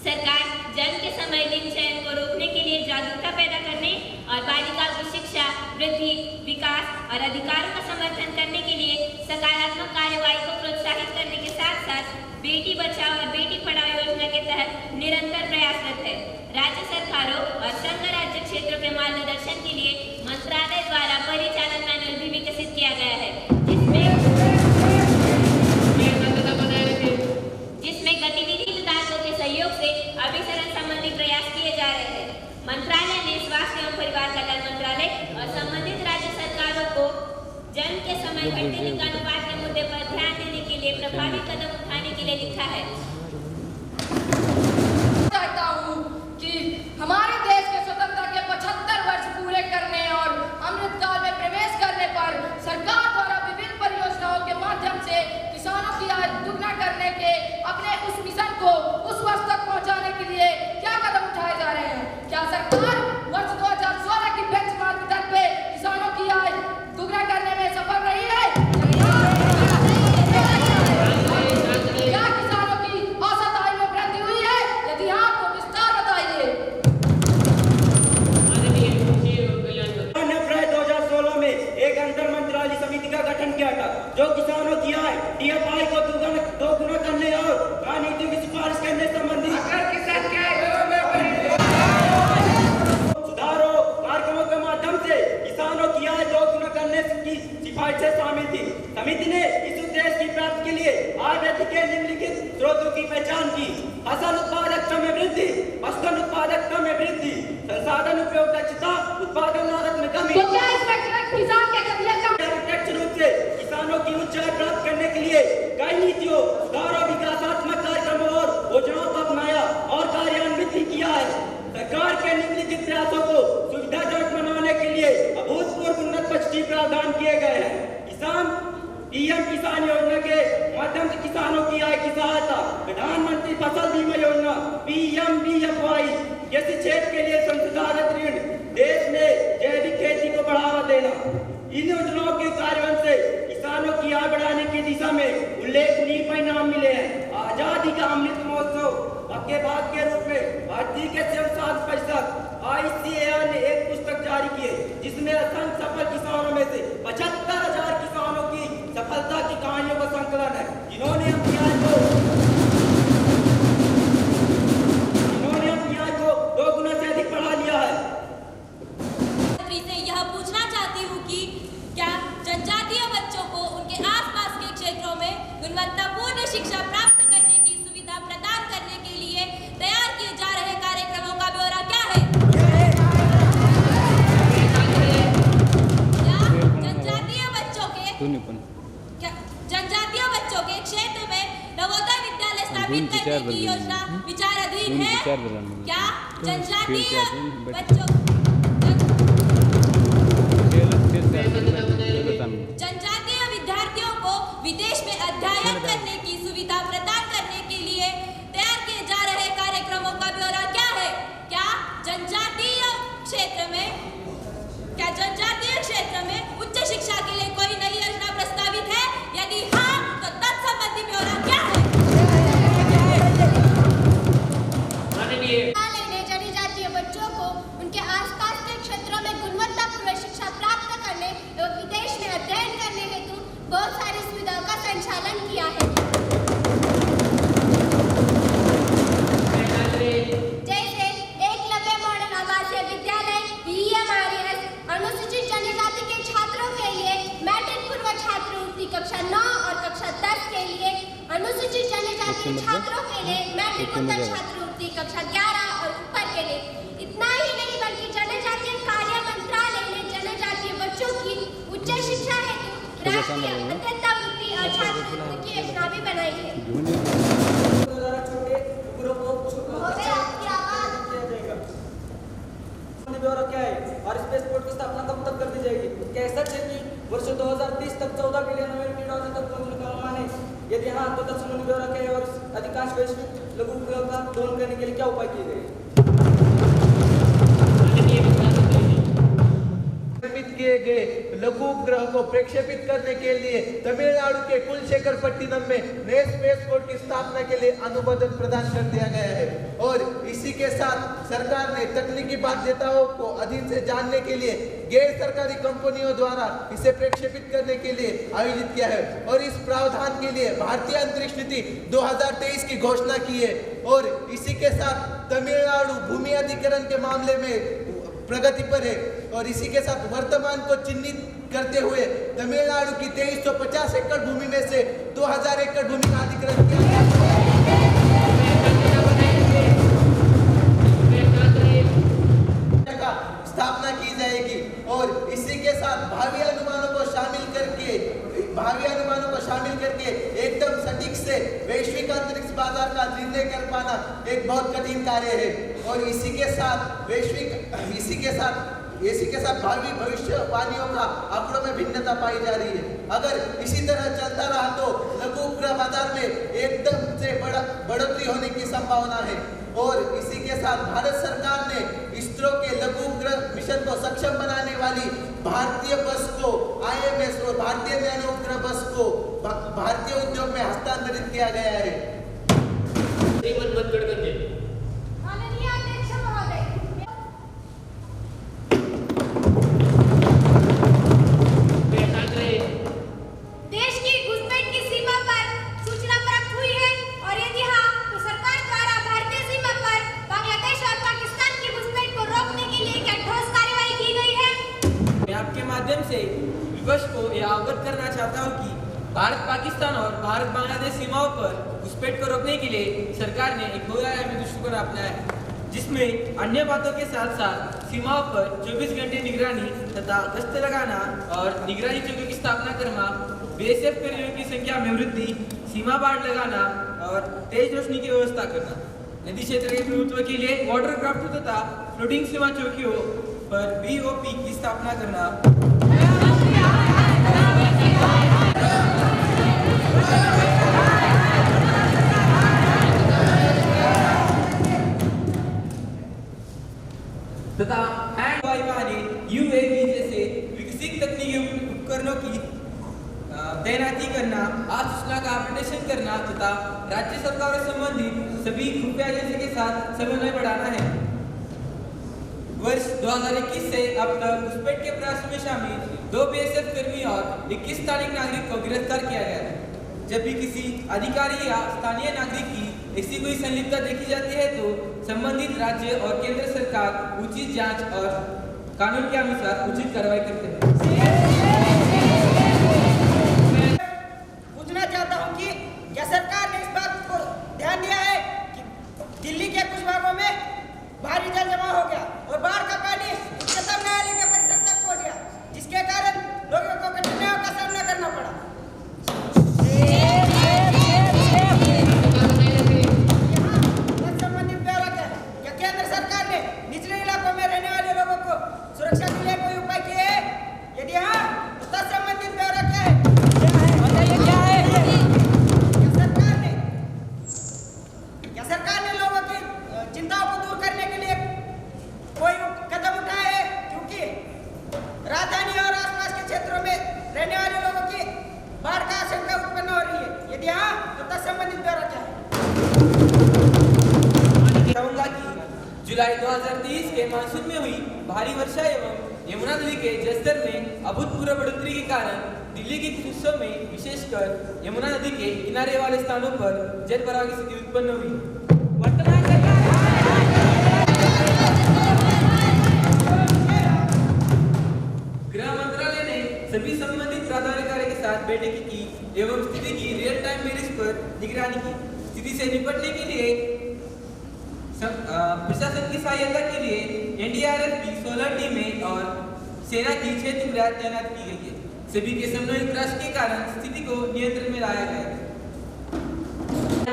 सरकार जन्म के समय लिंग चयन को रोकने के लिए जागरूकता पैदा करने और बालिकाओं की शिक्षा, वृद्धि, विकास और अधिकारों का समर्थन करने के लिए सकारात्मक कार्यवाही को प्रोत्साहित करने के साथ साथ बेटी बचाओ और बेटी पढ़ाओ योजना के तहत निरंतर प्रयासरत है। राज्य सरकारों और संघ राज्य क्षेत्रों के मार्गदर्शन के लिए मंत्रालय द्वारा परिचालन मैनुअल भी विकसित किया गया है, जिसमें गतिविधि हितधारकों के सहयोग से अभिसरण संबंधी प्रयास किए जा रहे हैं। मंत्रालय ने स्वास्थ्य एवं परिवार कल्याण मंत्रालय और संबंधित राज्य सरकारों को जन्म के समय घटते लिंग अनुपात के मुद्दे पर ध्यान देने के लिए प्रभावी कदम उठाने के लिए लिखा है। चाहता हूँ कि हमारे देश के स्वतंत्रता के 75 वर्ष पूरे करने और अमृतकाल में प्रवेश करने पर सरकार द्वारा विभिन्न परियोजनाओं के माध्यम से किसानों की आय दुगना करने के अपने उस मिशन को उस वर्ष तक पहुंचाने के लिए क्या कदम उठाए जा रहे हैं? क्या सरकार वर्ष 2016 की बेंचमार्क दर पे किसानों की आय दुगना करने में सफल रही है? क्या किसानों की औसत आय में वृद्धि हुई है? यदि हाँ तो विस्तार बताइए। अप्रैल 2016 में एक अंतर मंत्रालय समिति का गठन किया था, जो किसानों की आय डीएफआई को दोगुना करने और नीति की सिफारिश करने संबंधी सुधारों कार्यक्रमों के माध्यम से किसानों की आय दोगुना करने की सिफारिशें शामिल थी। समिति ने इस उद्देश्य की प्राप्ति के लिए आय वृद्धि के निम्नलिखित स्रोतों की पहचान की: फसल उत्पादकता में वृद्धि, पशुधन उत्पादकता में वृद्धि, संसाधन उपयोग दक्षता, उत्पादन लागत में कमी। तो क्या इसमें किसान के प्रत्यक्ष रूप से किसानों की उच्च आय प्राप्त करने के लिए कई नीतियों, सुधारों, विकासात्मक कार्यक्रमों और योजनाओं को अपनाया और कार्यान्वित भी किया है। सरकार के निम्नलिखित प्रयासों को सुविधाजनक बनाने के लिए अभूतपूर्व उन्नत बजटीय प्रावधान किए गए हैं। पीएम किसान योजना के माध्यम से किसानों की आय की सहायता, प्रधानमंत्री फसल बीमा योजना PMBFY कृषि क्षेत्र के लिए संसाधित ऋण, देश में जैविक खेती को बढ़ावा देना। इन योजनाओं के कार्यान्वयन से किसानों की आय बढ़ाने की दिशा में उल्लेखनीय परिणाम मिले हैं। आजादी का अमृत महोत्सव के भाग के रूप में भारतीय के 7% ICAR ने एक पुस्तक जारी की है, जिसमें असंख्य सफल किसानों में से 75,000 किसानों की सफलता की कहानियों का संकलन है, जिन्होंने अपनी आय को 2 गुना से अधिक बढ़ा लिया है। से यह पूछना चाहती हूँ कि क्या जनजातीय बच्चों को उनके आसपास के क्षेत्रों में गुणवत्तापूर्ण शिक्षा प्राप्त करने की सुविधा प्रदान करने के लिए तैयार किए जा रहे कार्यक्रमों का ब्यौरा क्या है? क्या जनजातीय बच्चों के क्षेत्र में नवोदय विद्यालय स्थापित करने की योजना विचाराधीन है? क्या जनजातीय विद्यार्थियों को विदेश में अध्ययन करने की सुविधा प्रदान करने के लिए तैयार किए जा रहे कार्यक्रमों का ब्यौरा क्या है? क्या जनजातीय क्षेत्र में उच्च शिक्षा के लिए कोई नई योजना प्रस्तावित है? यदि हाँ तो तत्संबंधी ब्यौरा क्या है? जनजातीय बच्चों को उनके आसपास के क्षेत्रों में गुणवत्तापूर्ण शिक्षा प्राप्त करने एवं विदेश में अध्ययन करने हेतु बहुत सारी सुविधाओं का संचालन किया है। कक्षा 9 और कक्षा 10 के लिए, अनुसूचित जनजाति छात्रों के लिए मैट्रिकोत्तर छात्रवृत्ति कक्षा 11 और ऊपर के लिए। इतना ही नहीं बल्कि जनजातीय कार्य मंत्रालय ने जनजातीय बच्चों की उच्च शिक्षा हेतु राष्ट्रीय अध्ययनवृत्ति और छात्रवृत्ति की योजना भी बनाई है। ब्यूरो क्या है और स्पेस पोर्ट की स्थापना कब तक कर दी जाएगी? क्या सच है कि वर्ष 2030 तक 14 बिलियन अमेरिकी डॉलर तक पहुंचने का अनुमान है? यदि हाँ, तो समुद्री ब्यूरो क्या है और अधिकांश वैश्विक लघु उपग्रह का दोहन करने के लिए क्या उपाय किए गए? निर्मित किए गए लघु उपग्रह को प्रक्षेपित करने के लिए तमिलनाडु के कुलशेखरपट्टिनम में नए स्पेस पोर्ट की स्थापना के लिए अनुमोदन प्रदान कर दिया गया है और इसी के साथ सरकार ने तकनीकी बाध्यताओं को अधीन से जानने के लिए गैर सरकारी कंपनियों द्वारा इसे प्रक्षेपित करने के लिए आयोजित किया है और इस प्रावधान के लिए भारतीय अंतरिक्ष नीति 2023 की घोषणा की है और इसी के साथ तमिलनाडु भूमि अधिग्रहण के मामले में प्रगति पर है और इसी के साथ वर्तमान को चिन्हित करते हुए तमिलनाडु की 2350 एकड़ भूमि में से 2000 एकड़ भूमि का अधिग्रहण किया गया स्थापना की जाएगी और इसी के साथ भावी अनुमानों को शामिल करके एकदम सटीक से वैश्विक अंतरिक्ष बाजार का निर्णय कर पाना एक बहुत कठिन कार्य है और इसी के साथ भावी भविष्यवाणियों का आंकड़ों में भिन्नता पाई जा रही है। अगर इसी तरह चलता रहा तो लघु उपग्रह बाजार में एकदम से बढ़ोतरी होने की संभावना है और इसी के साथ भारत सरकार ने इसरो के लघु उपग्रह मिशन को सक्षम बनाने वाली भारतीय बस को IMS और भारतीय नैनो उपग्रह बस को भारतीय उद्योग में हस्तांतरित किया गया है। देश की घुसपैठ की सीमा पर सूचना प्राप्त हुई है और यदि हाँ, तो सरकार द्वारा भारतीय सीमा पर बांग्लादेश और पाकिस्तान की घुसपैठ को रोकने के लिए क्या ठोस कार्रवाई की गई है? मैं आपके माध्यम से विपक्ष को यह अवगत करना चाहता हूँ कि भारत पाकिस्तान और भारत बांग्लादेश सीमाओं पर घुसपैठ को रोकने के लिए सरकार ने एक बहुआयामी दृष्टिकोण अपनाया है, जिसमें अन्य बातों के साथ साथ सीमाओं पर 24 घंटे निगरानी तथा गश्त लगाना और निगरानी चौकियों की स्थापना करना, BSF कर्मियों की संख्या में वृद्धि, सीमा बाड़ लगाना और तेज रोशनी की व्यवस्था करना, नदी क्षेत्र के प्रभुत्व के लिए वाटर क्राफ्ट तथा फ्लोटिंग सीमा चौकियों पर BOP की स्थापना करना, तथा हवाई वाहन UAV जैसे विकसित तकनीकी उपकरणों की तैनाती करना, आज सूचना का अपडेशन करना तथा राज्य सरकारों से संबंधित सभी खुफिया एजेंसी के साथ समन्वय बढ़ाना है। वर्ष 2021 से अब तक घुसपैठ के प्रयासों में शामिल 2 BSF कर्मी और 21 स्थानीय नागरिक को गिरफ्तार किया गया है। जब भी किसी अधिकारी या स्थानीय नागरिक की ऐसी कोई संलिप्तता देखी जाती है तो संबंधित राज्य और केंद्र सरकार उचित जांच और कानून के अनुसार उचित कार्रवाई करते हैं। पूछना चाहता हूं कि क्या सरकार ने इस बात को ध्यान दिया है कि दिल्ली के कुछ भागों में भारी जल जमा हो गया और बाढ़ का पानी उच्चतम न्यायालय के परिसर तक पहुंच गया, जिसके कारण लोगों को कठिनाइयों का सामना करना पड़ा। संबंधित ब्यौरा क्या है? क्या केंद्र सरकार ने निचले इलाकों में रहने वाले लोगों को सुरक्षा के लिए कोई उपाय किए हैं? यदि हाँ, तो संबंधित ब्यौरा क्या है? क्या सरकार ने लोगों की चिंताओं को दूर करने के लिए कोई कदम उठाए हैं? क्योंकि राजधानी और आसपास के क्षेत्रों में रहने वाले लोगों की बाढ़ का आशंका उत्पन्न हो रही है। यदि हाँ, तो संबंधित ब्यौरा क्या है? कहूंगा कि जुलाई 2023 के मानसून में हुई भारी वर्षा एवं यमुना नदी के जलस्तर में अभूतपूर्व बढ़ोतरी के कारण दिल्ली के कुछ हिस्सों में विशेषकर यमुना नदी के किनारे वाले स्थानों पर जल भराव की स्थिति उत्पन्न हुई। वर्तमान गृह मंत्रालय ने सभी संबंधित प्राधिकारी के साथ बैठकें की एवं स्थिति की रियल टाइम बेसिस पर निगरानी की। स्थिति से निपटने के लिए प्रशासन की सहायता के लिए एनडीआरएफ की 16 टीमें और सेना की 6 टुकड़ियां तैनात की गई है। सभी के सामूहिक प्रयास के कारण स्थिति को नियंत्रण में लाया गया है।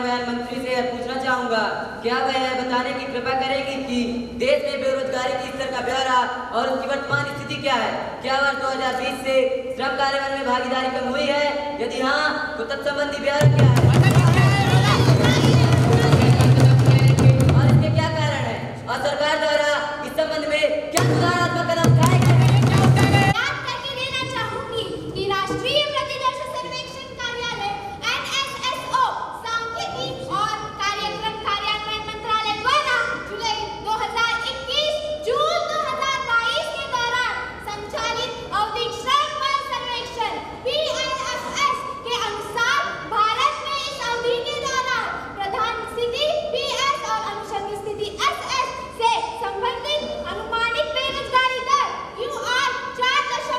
मैं मंत्री से पूछना चाहूंगा, क्या वह बताने की कृपा करेगी कि देश में बेरोजगारी की स्तर का ब्यौरा और उसकी वर्तमान स्थिति क्या है? क्या वर्ष 2020 से श्रम कार्यान्वयन में भागीदारी कम हुई है? यदि हाँ, तो तत्संबंधी ब्यौरा क्या है और इसके क्या कारण है और सरकार द्वारा इस संबंध में क्या सुधारात्मक कदम उठाए गए? याद करके देना चाहूंगी कि राष्ट्रीय प्रतिदर्श सर्वेक्षण कार्यालय NSSO सांख्यिकी और कार्यक्रम कार्यान्वयन मंत्रालय द्वारा जुलाई 2021 जून 2022 के दौरान संचालित अवधि श्रम बल सर्वेक्षण PLFS के अनुसार भारत में इस अवधि के दौरान प्रधान स्थिति PS और अनुषंग स्थिति SS से संबंधित अनुमानित बेरोजगारी दर UR 4.1%।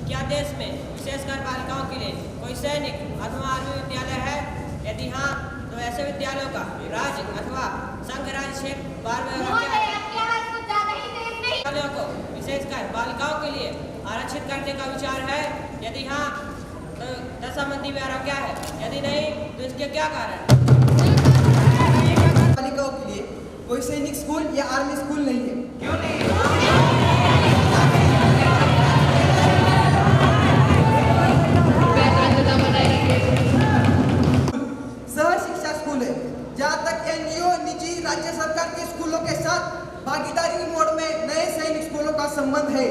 क्या देश में विशेषकर बालिकाओं के लिए कोई सैनिक अथवा आर्मी विद्यालय है? यदि हाँ, तो ऐसे विद्यालयों का राज्य अथवा संघ राज्य क्षेत्र विद्यालयों को विशेषकर बालिकाओं के लिए आरक्षित करने का विचार है? यदि हाँ, तो तत्संबंधी ब्यौरा क्या है? यदि नहीं, तो इसके क्या कारण? बालिकाओं के लिए कोई सैनिक स्कूल या आर्मी स्कूल नहीं है। क्यों नहीं? शिक्षा स्कूल है, जहाँ तक एनजीओ निजी राज्य सरकार के स्कूलों के साथ भागीदारी मोड में नए सैनिक स्कूलों का संबंध है।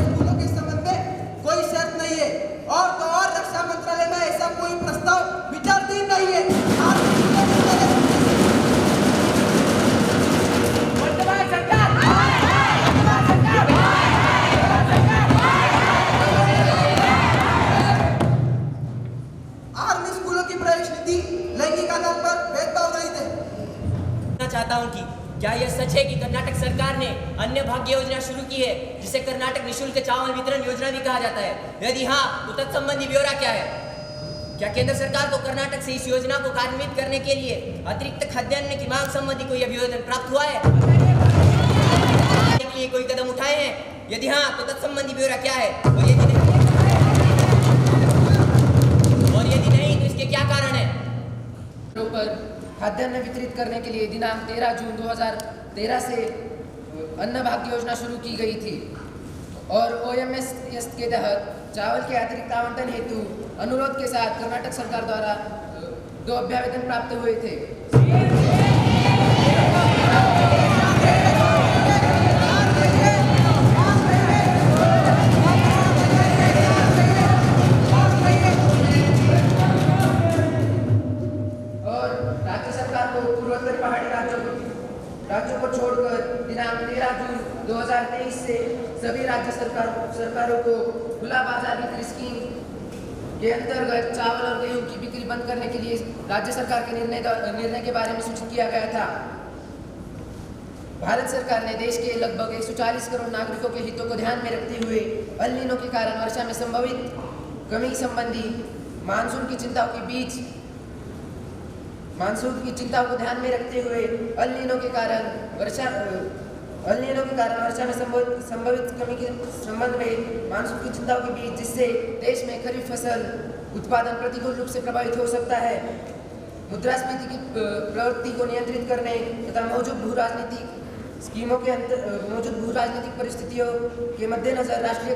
स्कूलों के संबंध में कोई शर्त नहीं है और तो और रक्षा मंत्रालय में ऐसा कोई प्रस्ताव विचाराधीन नहीं है। चाहता हूं कि क्या यह सच है कि कर्नाटक सरकार ने अन्य भाग्य योजना शुरू की है, जिसे कर्नाटक निःशुल्क चावल वितरण योजना भी कहा जाता है? यदि हाँ, तो तत्संबंधी ब्यौरा क्या है? क्या केंद्र सरकार को कर्नाटक से इस योजना को कार्यान्वित करने के लिए अतिरिक्त खाद्यान्न की मांग संबंधी कोई अभियोजन प्राप्त हुआ है? के लिए कोई कदम उठाए हैं? यदि हाँ, तो तत्संबंधी ब्यौरा क्या है? और यदि नहीं, तो इसके क्या कारण है? खाद्यान्न वितरित करने के लिए दिनांक 13 जून 2013 से अन्न भाग्य योजना शुरू की गई थी और OMS के तहत चावल के अतिरिक्त आवंटन हेतु अनुरोध के साथ कर्नाटक सरकार द्वारा 2 अभ्यावेदन प्राप्त हुए थे। राज्यों को छोड़कर दिनांक 13 जून 2023 से सभी राज्य सरकारों को खुला बाजार वितरण स्कीम के अंतर्गत चावल और गेहूं की बिक्री बंद करने के लिए राज्य सरकार के निर्णय के बारे में सूचित किया गया था। भारत सरकार ने देश के लगभग 140 करोड़ नागरिकों के हितों को ध्यान में रखते हुए अल नीनो के कारण वर्षा में संभवित कमी संबंधी मानसून की चिंताओं को ध्यान में रखते हुए अल नीनो के कारण वर्षा में संभवित कमी के संबंध में मानसून की चिंताओं के बीच, जिससे देश में खरीफ फसल उत्पादन प्रतिकूल रूप से प्रभावित हो सकता है। मुद्रास्फीति की प्रवृत्ति को नियंत्रित करने तथा मौजूद भू राजनीतिक परिस्थितियों के मद्देनजर राष्ट्रीय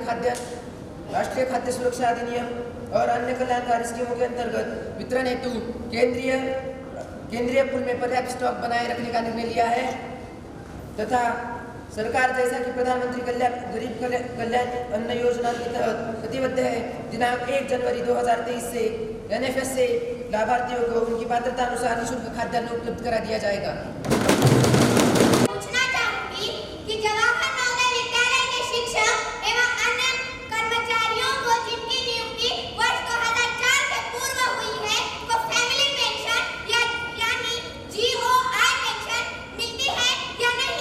खाद्य सुरक्षा अधिनियम और अन्य कल्याणकारी स्कीमों के अंतर्गत वितरण हेतु केंद्रीय पूल में पर्याप्त स्टॉक बनाए रखने का निर्णय लिया है तथा सरकार जैसा कि प्रधानमंत्री गरीब कल्याण अन्न योजना के तहत प्रतिबद्ध है, दिनांक 1 जनवरी 2023 से NFS से लाभार्थियों को उनकी पात्रता अनुसार निःशुल्क खाद्यान्न उपलब्ध करा दिया जाएगा। पूछना चाहूंगी कि जवाहर नवोदय विद्यालय के शिक्षक एवं अन्य कर्मचारियों को जिनकी नियुक्ति वर्ष 2004 से पूर्व हुई है को फैमिली पेंशन यानी GOI पेंशन मिलती है या नहीं?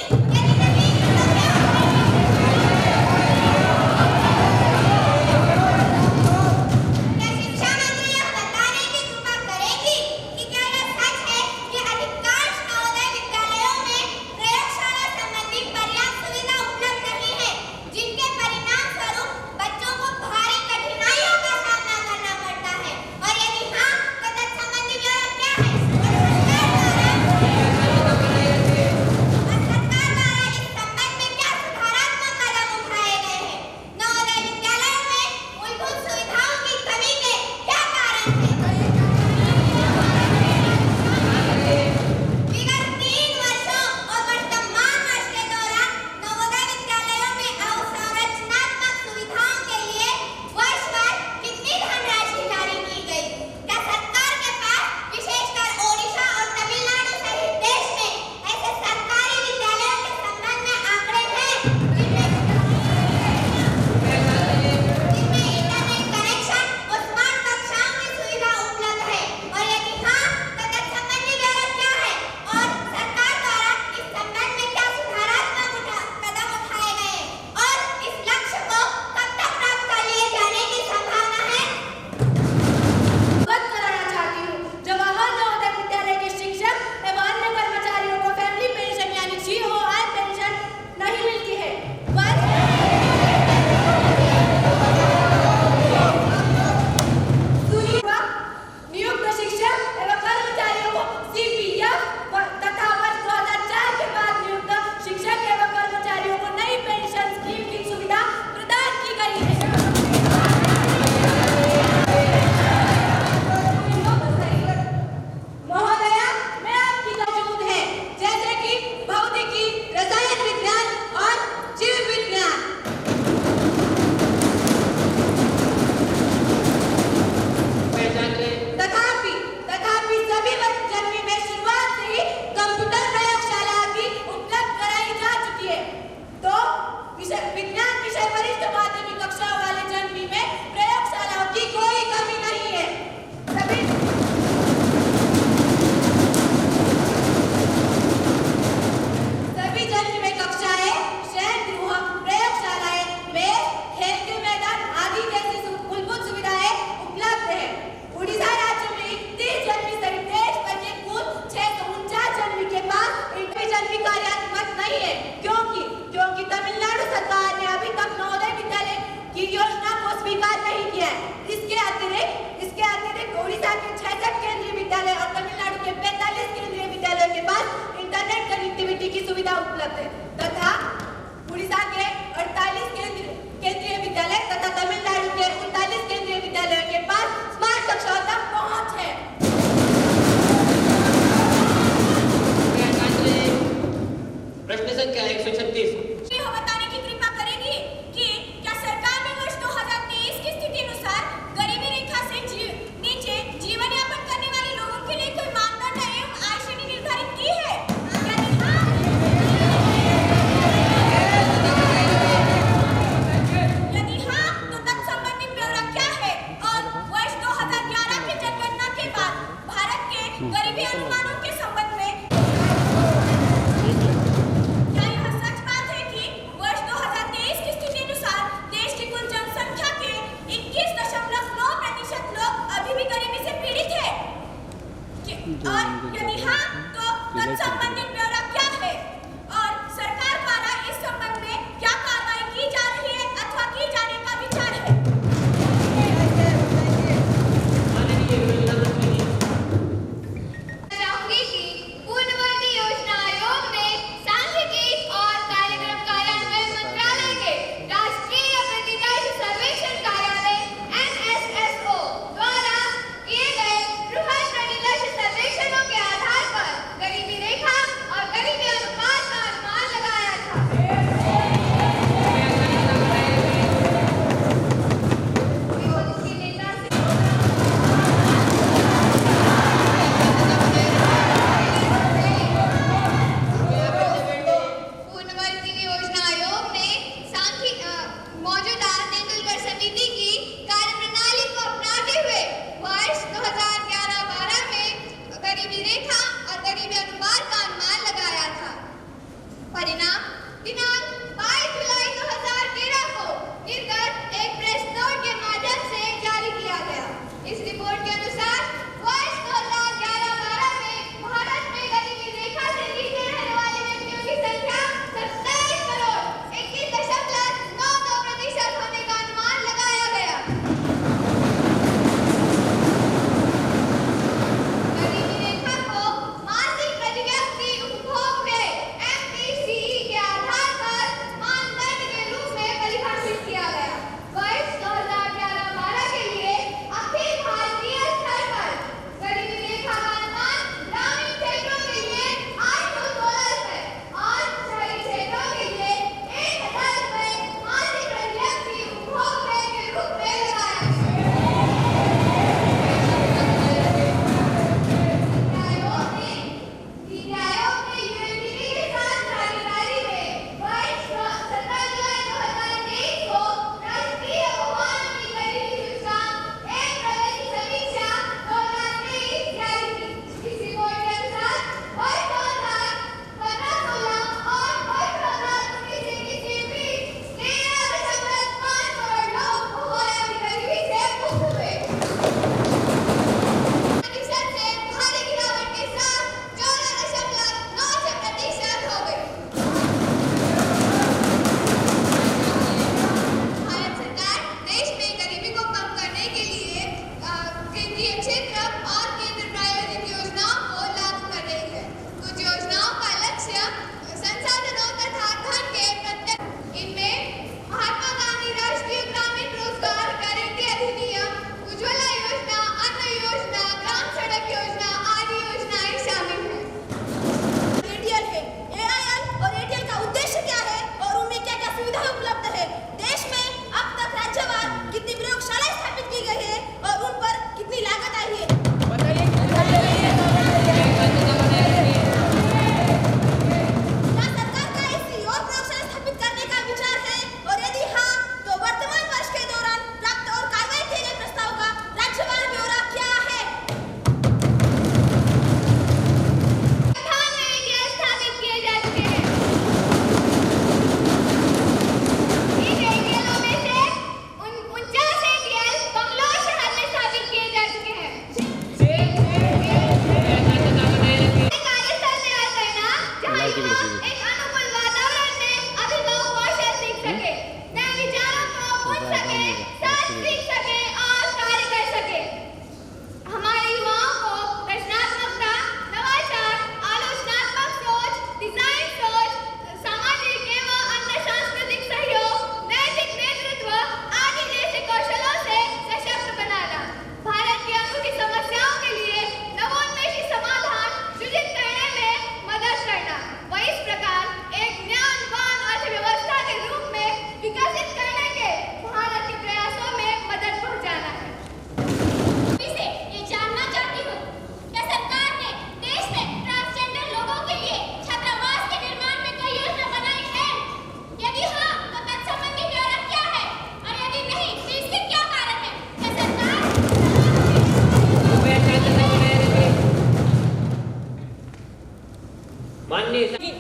माननीय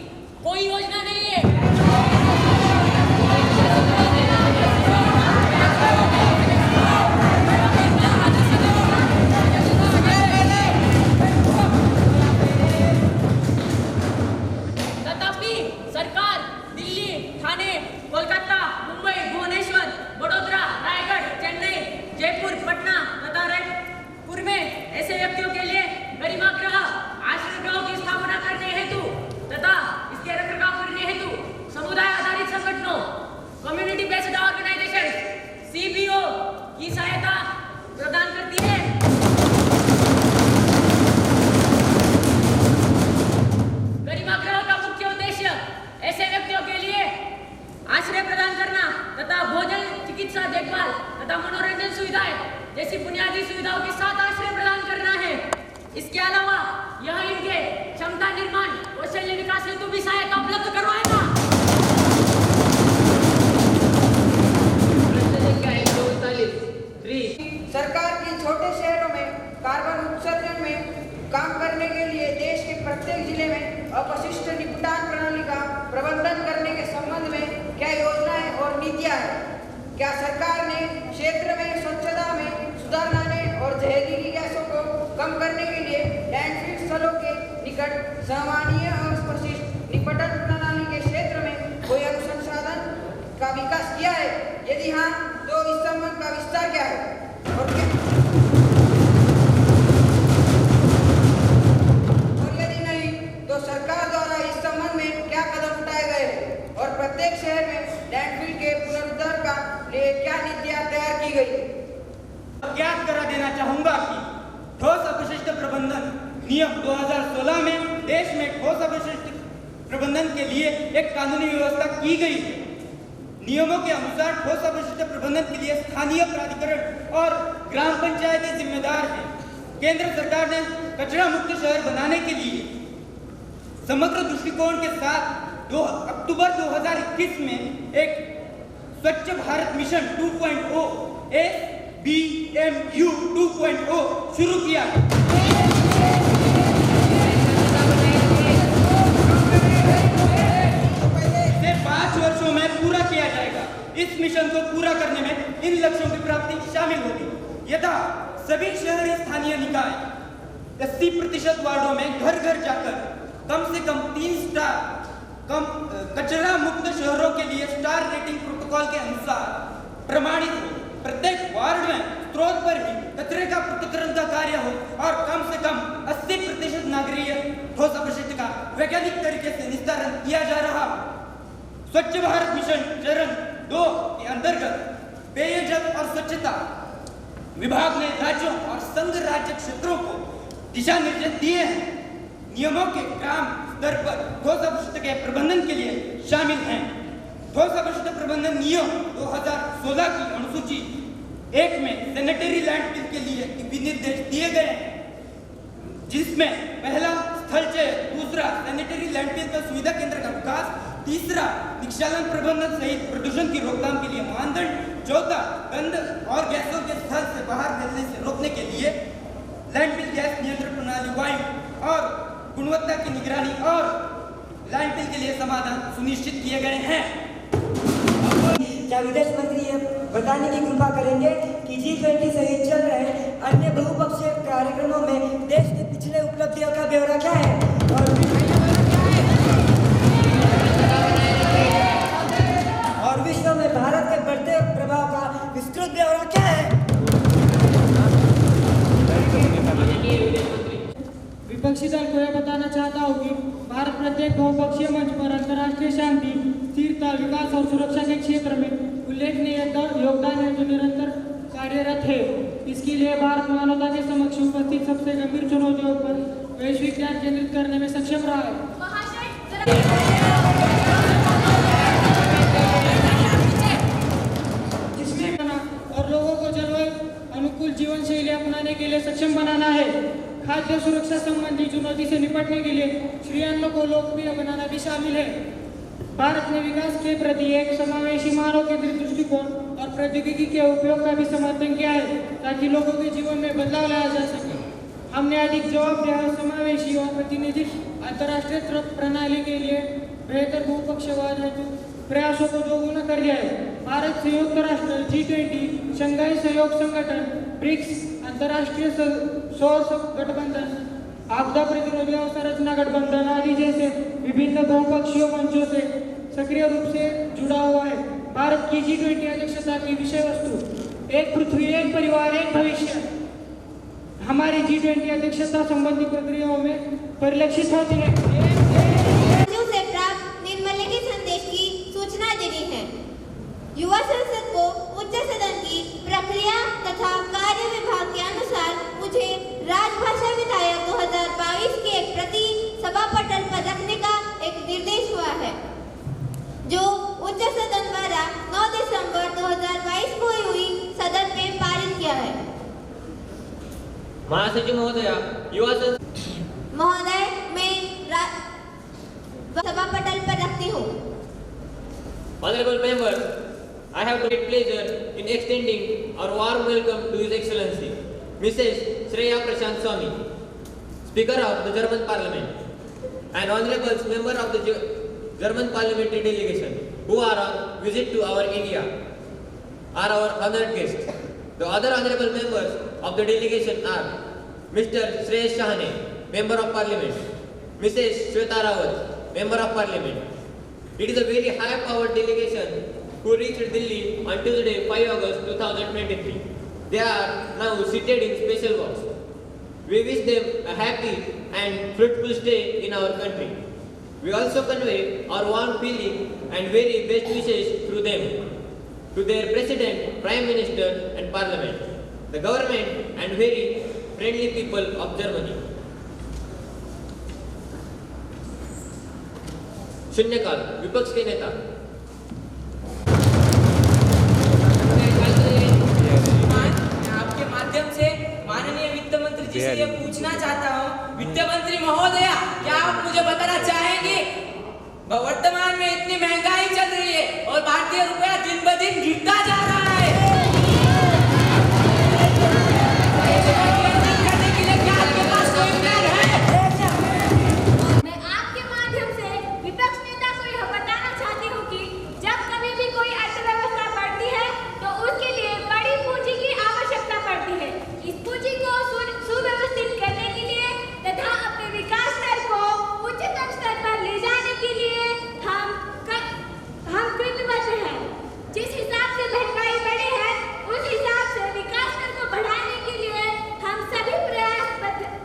कोई योजना नहीं है। तथापि सरकार दिल्ली, ठाणे, कोलकाता, मुंबई, भुवनेश्वर, वडोदरा, रायगढ़, चेन्नई, जयपुर, पटना तथा रायपुर में ऐसे व्यक्तियों के लिए गरिमागृह आश्रय गृहों की स्थापना करने हेतु तथा इसके रखरखाव करने हेतु समुदाय आधारित संगठनों, कम्युनिटी बेस्ड ऑर्गेनाइजेशन (CBO) की सहायता प्रदान करती है। गरिमागृह का मुख्य उद्देश्य ऐसे व्यक्तियों के लिए आश्रय प्रदान करना तथा भोजन, चिकित्सा देखभाल तथा मनोरंजन सुविधाएं जैसी बुनियादी सुविधाओं के साथ आश्रय प्रदान करना है। इसके अलावा यह इनके क्षमता निर्माण, कौशल्य विकास हेतु भी सहायता उपलब्ध करवाएगा। सरकार की छोटे शहरों में कार्बन उत्सर्जन में काम करने के लिए देश के प्रत्येक जिले में अपशिष्ट निपटान प्रणाली का प्रबंधन करने के संबंध में क्या योजनाएं और नीतियां हैं? क्या सरकार ने क्षेत्र में स्वच्छता में सुधार लाने और जहरीली गैसों को कम करने के लिए लैंडफिल स्थलों के निकट सामान्य अपशिष्ट निपटान प्रणाली के क्षेत्र में कोई अनुसंधान का विकास किया है? यदि हाँ, तो इस संबंध का विस्तार क्या है और यदि नहीं तो सरकार द्वारा इस संबंध में क्या कदम उठाए गए हैं और प्रत्येक शहर में लैंडफिल के पुनरुद्धार का लिए क्या नीतियां तैयार की गई? ज्ञात करा देना चाहूंगा कि ठोस अपशिष्ट प्रबंधन नियम 2016 में देश में ठोस अपशिष्ट प्रबंधन के लिए एक कानूनी व्यवस्था की गई है। नियमों के अनुसार ठोस अपशिष्ट प्रबंधन के लिए स्थानीय प्राधिकरण और ग्राम पंचायतें जिम्मेदार हैं। केंद्र सरकार ने कचरा मुक्त शहर बनाने के लिए समग्र दृष्टिकोण के साथ अक्टूबर 2021 में एक स्वच्छ भारत मिशन 2.0 SBMU 2.0 शुरू किया है। इसे 5 वर्षों में पूरा किया जाएगा। इस मिशन को पूरा करने में इन लक्ष्यों की प्राप्ति शामिल होगी। यथा सभी शहरी स्थानीय निकाय 80% वार्डों में घर घर जाकर कम से कम 3 स्टार कचरा मुक्त शहरों के लिए स्टार रेटिंग प्रोटोकॉल के अनुसार प्रमाणित हो। प्रत्येक वार्ड में स्रोत पर ही कचरे का पृथक्करण का कार्य हो और कम से कम 80% नागरिक ठोस अपशिष्ट का वैज्ञानिक तरीके से निस्तारण किया जा रहा। स्वच्छ भारत मिशन चरण 2 के अंतर्गत पेयजल और स्वच्छता विभाग ने राज्यों और संघ राज्य क्षेत्रों को दिशा निर्देश दिए हैं। नियमों के ग्राम स्तर पर ठोस अपशिष्ट के प्रबंधन के लिए शामिल हैं। ठोस अपशिष्ट प्रबंधन नियम 2016 की अनुसूची 1 में सैनिटरी लैंडफिल के लिए विनिर्देश दिए गए हैं, जिसमें पहला स्थल चयन, दूसरा सैनिटरी लैंडफिल का सुविधा केंद्र का विकास, तीसरा निक्षालन प्रबंधन सहित प्रदूषण की रोकथाम के लिए मानदंड, चौथा गंध और गैसों के स्थल से बाहर फैलने से रोकने के लिए लैंडफिल गैस नियंत्रण प्रणाली, वायु और गुणवत्ता की निगरानी और लैंडफिल के लिए समाधान सुनिश्चित किए गए हैं। क्या विदेश मंत्री ये बताने की कृपा करेंगे कि G20 सहित चल रहे अन्य बहुपक्षीय कार्यक्रमों में देश की पिछले उपलब्धियों का ब्यौरा क्या है और विश्व में भारत के बढ़ते प्रभाव का विस्तृत ब्यौरा क्या है? विपक्षी दल को यह बताना चाहता हूँ कि भारत प्रत्येक बहुपक्षीय मंच पर अंतर्राष्ट्रीय शांति, स्थिरता, विकास और सुरक्षा के क्षेत्र में उल्लेखनीय योगदान है जो निरंतर कार्यरत है। इसके लिए भारत मानवता के समक्ष उपस्थित सबसे गंभीर चुनौतियों पर वैश्विक ध्यान केंद्रित करने में सक्षम रहा है। जिसमें और लोगों को जलवायु अनुकूल जीवन शैली अपनाने के लिए सक्षम बनाना है। खाद्य सुरक्षा संबंधी चुनौती से निपटने के लिए श्री अन्न को लोकप्रिय बनाना भी शामिल है। भारत ने विकास के प्रति एक समावेशी मानव केंद्रित दृष्टिकोण और प्रौद्योगिकी के उपयोग का भी समर्थन किया है ताकि लोगों के जीवन में बदलाव लाया जा सके। हमने अधिक जवाबदेह, समावेशी और प्रतिनिधि अंतर्राष्ट्रीय प्रणाली के लिए बेहतर बहुपक्षवाद हेतु प्रयासों को दोगुना कर दिया है। भारत संयुक्त राष्ट्र, G20, शंघाई सहयोग संगठन, ब्रिक्स, अंतर्राष्ट्रीय सौर गठबंधन, आपदा प्रतिरोधी अवसंरचना गठबंधन आदि जैसे विभिन्न बहुपक्षीय मंचों से सक्रिय रूप से जुड़ा हुआ है। भारत की G20 अध्यक्षता की विषय वस्तु एक पृथ्वी, एक परिवार, एक भविष्य हमारी G20 अध्यक्षता संबंधी प्रक्रियाओं में परिलक्षित होती है। से प्राप्त निम्नलिखित संदेश की सूचना देनी है। युवा संसद को उच्च सदन की प्रक्रिया तथा कार्य विभाग के अनुसार मुझे राजभाषा विधायक 2022 के प्रति सभा पटल पर रखने का एक निर्देश हुआ है, जो उच्च सदन द्वारा 9 दिसंबर 2022 को हुई सदन में पारित किया है। महासचिव महोदया, युवा महोदय, मैं सभा पटल पर रखती हूँ। Honorable members, I have great pleasure in extending our warm welcome to His Excellency, Mrs. Shreya Prashant Swamy, Speaker of the German Parliament, and honorable member of the German Parliamentary delegation who are on visit to our India, are our honored guests. The other honorable members of the delegation are Mr. Shreya Shahane, Member of Parliament, Mrs. Shweta Rawat, Member of Parliament. It is a very high-powered delegation who reached Delhi on Tuesday, 5 August 2023. They are now seated in special box. We wish them a happy and fruitful stay in our country. We also convey our warm feeling and very best wishes through them to their President, Prime Minister and Parliament, the government and very friendly people of Germany. शून्यकाल, विपक्ष के नेता। आपके माध्यम से माननीय वित्त मंत्री जी से ये पूछना चाहता हूँ, वित्त मंत्री महोदया, क्या आप मुझे बताना चाहेंगे वर्तमान में इतनी महंगाई चल रही है और भारतीय रुपया दिन ब दिन गिरता जा रहा है, करने के लिए क्या आपके पास कोई प्लान है? मैं आपके माध्यम से विपक्ष नेता को यह बताना चाहती हूँ कि जब कभी भी कोई अर्थव्यवस्था बढ़ती है तो उसके लिए बड़ी पूंजी की आवश्यकता पड़ती है। इस पूंजी को सुव्यवस्थित करने के लिए तथा अपने विकास दर को उच्चतम स्तर पर ले जाने के लिए हम कृतबद्ध हैं। जिस हिसाब से महंगाई बढ़ी है उस हिसाब से विकास दर को बढ़ाने के लिए हम सभी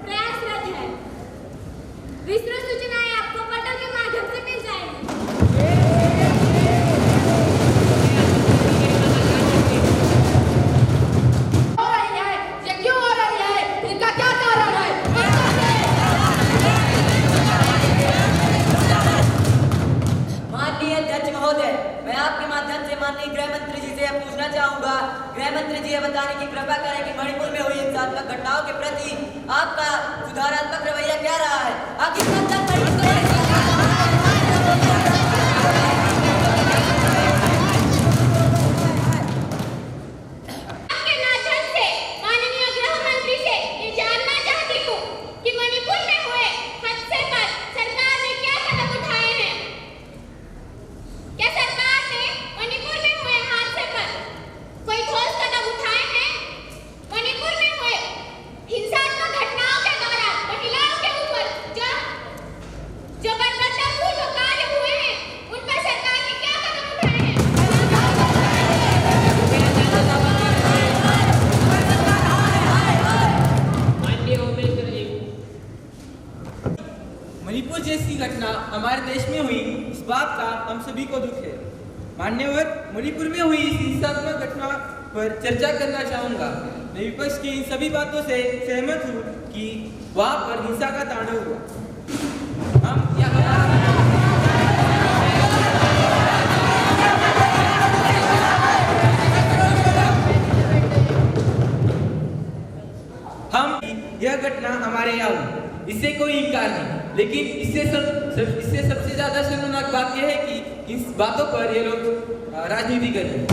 प्रयासरत हैं। विस्तृत सूचनाएं आपको पटल के माध्यम से मिल जाएंगी। हो रही है, ये क्यों हो रही है? इनका क्या कारण है? माननीय अध्यक्ष महोदय, मैं आपके माध्यम से माननीय गृह मंत्री जी से पूछना चाहूंगा। गृह मंत्री जी, ये बताने की कृपा करें कि मणिपुर में हुई हिंसात्मक घटनाओं के प्रति आपका सुधारात्मक रवैया क्या रहा है? आखिर कब तक आपके माध्यम से माननीय गृह मंत्री से ये जानना चाहती हूँ कि मणिपुर में हुए हादसे पर सरकार ने क्या कदम उठाए हैं? क्या सरकार ने मणिपुर में हुए हादसे पर कोई ठोस कदम उठाए हैं? मणिपुर में हुए हिंसात्मक घटनाओं के दौरान महिलाओं के ऊपर जो बर्बरतापूर्ण कार्य हुए हैं, उन पर सरकार ने क्या कदम उठाए हैं? मणिपुर जैसी घटना हमारे देश में हुई, इस बात का हम सभी को दुख है। मान्यवर, मणिपुर में हुई इस हिंसात्मक घटना पर चर्चा करना चाहूंगा। मैं विपक्ष की इन सभी बातों से सहमत हूँ कि वहाँ पर हिंसा का तांडव हुआ। हम यह घटना हमारे यहाँ हुई, इससे कोई इनकार नहीं, लेकिन इससे सबसे ज्यादा शर्मनाक बात यह है कि इस बातों पर ये लोग राजनीति कर रहे हैं।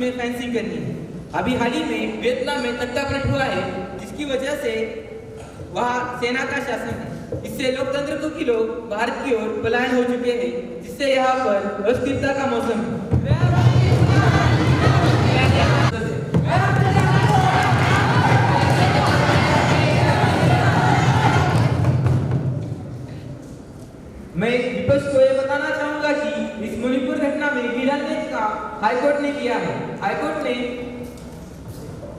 उसमें फेंसिंग करनी है। अभी हाल ही में वियतनाम में तख्तापलट हुआ है, जिसकी वजह से वहाँ सेना का शासन है। इससे लोकतंत्र के लोग भारत की ओर पलायन हो चुके हैं, जिससे यहाँ पर अस्थिरता का मौसम है। मैं विपक्ष को ये बताना चाहूंगा कि इस मणिपुर घटना में गिराने का हाईकोर्ट ने किया है। हाईकोर्ट ने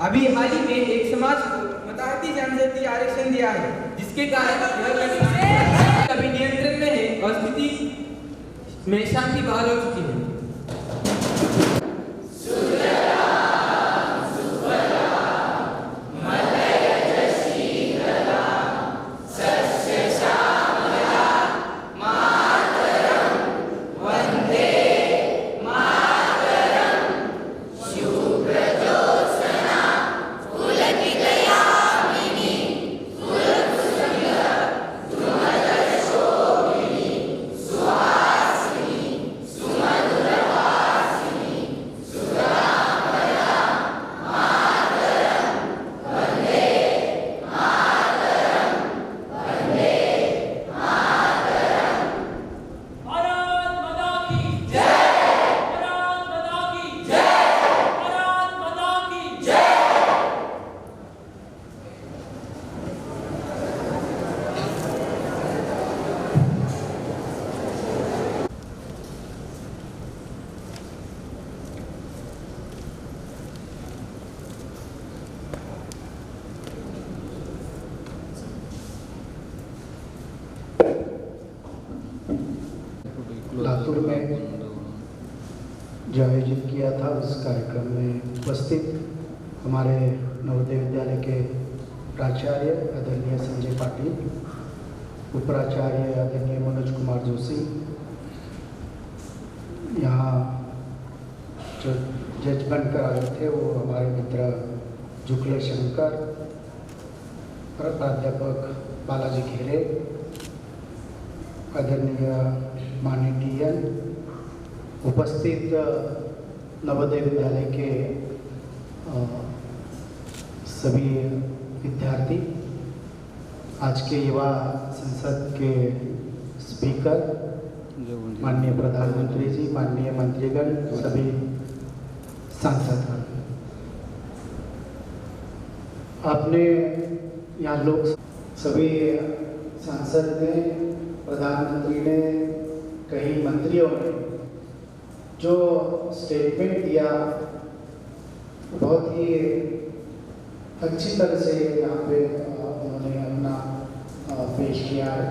अभी हाल ही में एक समाज को मताहती जनजाति आरक्षण दिया है, जिसके कारण अभी नियंत्रण में है और स्थिति में शांति बहाल हो चुकी है। लातूर में जो आयोजित किया था उस कार्यक्रम में उपस्थित हमारे नवोदय विद्यालय के प्राचार्य आदरणीय संजय पाटिल, उपराचार्य आदरणीय मनोज कुमार जोशी, यहाँ जो जज बनकर आए थे वो हमारे मित्र जुगले शंकर, प्राध्यापक बालाजी घेरे, आदरणीय माननीय डीएन, उपस्थित नवोदय विद्यालय के सभी विद्यार्थी, आज के युवा संसद के स्पीकर, माननीय प्रधानमंत्री जी, माननीय मंत्रीगण, सभी सांसद, आपने यहाँ लोग सभी सांसद ने, प्रधानमंत्री ने, कई मंत्रियों ने जो स्टेटमेंट दिया बहुत ही अच्छी तरह से यहाँ पे उन्होंने अपना पेश किया है।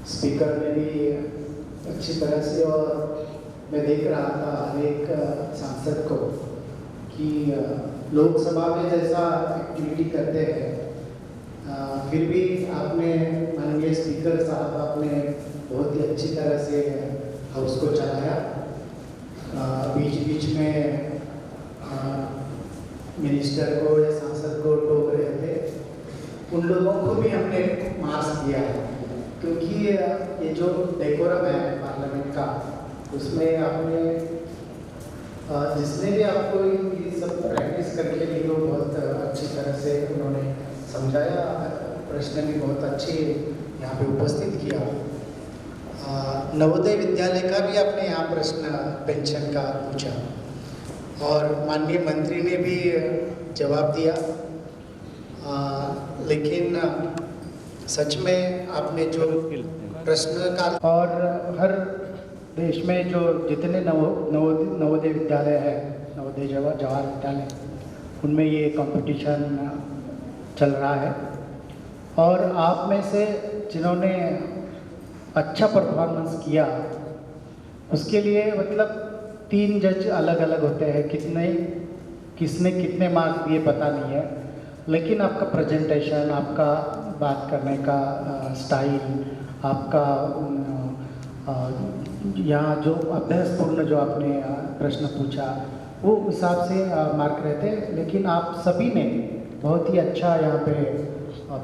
स्पीकर ने भी अच्छी तरह से, और मैं देख रहा था हर एक सांसद को कि लोकसभा में जैसा एक्टिविटी करते हैं, फिर भी आपने माननीय स्पीकर साहब आपने बहुत ही अच्छी तरह से हाउस को चलाया। बीच बीच में मिनिस्टर को या सांसद को टोक रहे थे, उन लोगों को भी हमने मार्क्स दिया है, क्योंकि ये जो डेकोरम है पार्लियामेंट का, उसमें आपने जिसने भी आपको ये सब प्रैक्टिस करके लिए तो बहुत अच्छी तरह से उन्होंने समझाया, प्रश्न भी बहुत अच्छे यहाँ पे उपस्थित किया। नवोदय विद्यालय का भी आपने यहाँ प्रश्न पेंशन का पूछा और माननीय मंत्री ने भी जवाब दिया, लेकिन सच में आपने जो प्रश्न का, और हर देश में जो जितने नवोदय विद्यालय है, नवोदय जवाहर विद्यालय, उनमें ये कंपटीशन चल रहा है, और आप में से जिन्होंने अच्छा परफॉर्मेंस किया उसके लिए मतलब 3 जज अलग अलग होते हैं, किसने कितने मार्क्स दिए पता नहीं है, लेकिन आपका प्रेजेंटेशन, आपका बात करने का स्टाइल, आपका यहाँ जो अभ्यासपूर्ण जो आपने प्रश्न पूछा वो हिसाब से मार्क रहते, लेकिन आप सभी ने बहुत ही अच्छा यहाँ पे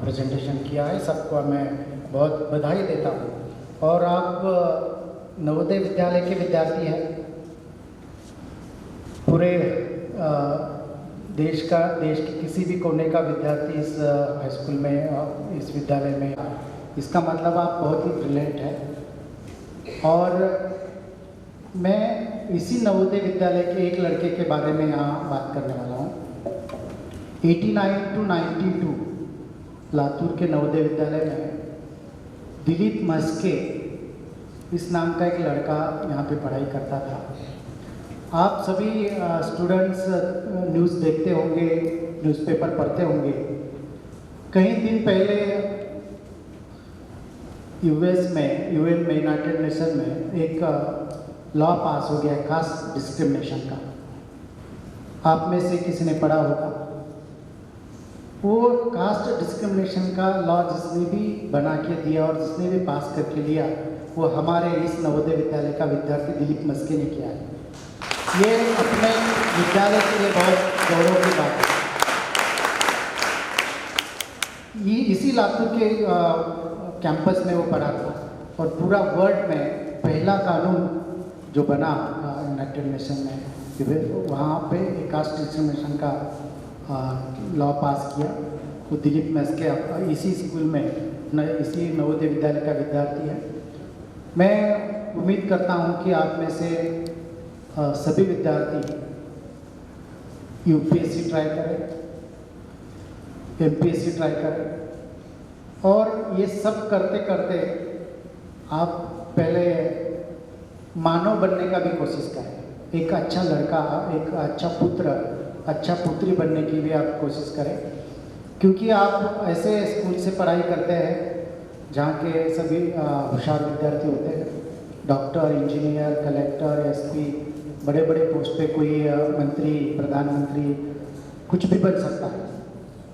प्रेजेंटेशन किया है। सबको मैं बहुत बधाई देता हूँ। और आप नवोदय विद्यालय के विद्यार्थी हैं पूरे देश के किसी भी कोने का विद्यार्थी इस हाई स्कूल में, इस विद्यालय में, इसका मतलब आप बहुत ही ब्रिलियंट हैं। और मैं इसी नवोदय विद्यालय के एक लड़के के बारे में यहाँ बात करने वाला हूँ। 89 to 92 लातूर के नवोदय विद्यालय में दिलीप मस्के इस नाम का एक लड़का यहाँ पे पढ़ाई करता था। आप सभी स्टूडेंट्स न्यूज़ देखते होंगे, न्यूज़पेपर पढ़ते होंगे। कई दिन पहले यूएन में, यूनाइटेड नेशन में एक लॉ पास हो गया है कास्ट डिस्क्रिमिनेशन का। आप में से किसी ने पढ़ा होगा। वो कास्ट डिस्क्रिमिनेशन का लॉ जिसने भी बना के दिया और जिसने भी पास करके लिया, वो हमारे इस नवोदय विद्यालय का विद्यार्थी दिलीप मस्के ने किया है। ये अपने विद्यालय के लिए बहुत गौरव की बात है। ये इसी लातूर के कैंपस में वो पढ़ा था और पूरा वर्ल्ड में पहला कानून जो बना यूनाइटेड नेशन में, वहाँ पे कास्ट डिस्क्रिमिनेशन का लॉ पास किया। वो दिलीप मस्के इसी स्कूल में, इसी नवोदय विद्यालय का विद्यार्थी है। मैं उम्मीद करता हूँ कि आप में से सभी विद्यार्थी यूपीएससी ट्राई करें, एमपीएससी ट्राई करें और ये सब करते करते आप पहले मानव बनने का भी कोशिश करें। एक अच्छा लड़का, एक अच्छा पुत्र, अच्छा पुत्री बनने की भी आप कोशिश करें, क्योंकि आप ऐसे स्कूल से पढ़ाई करते हैं जहाँ के सभी होशियार विद्यार्थी होते हैं। डॉक्टर, इंजीनियर, कलेक्टर, एसपी, बड़े बड़े पोस्ट पे कोई मंत्री, प्रधानमंत्री, कुछ भी बन सकता है।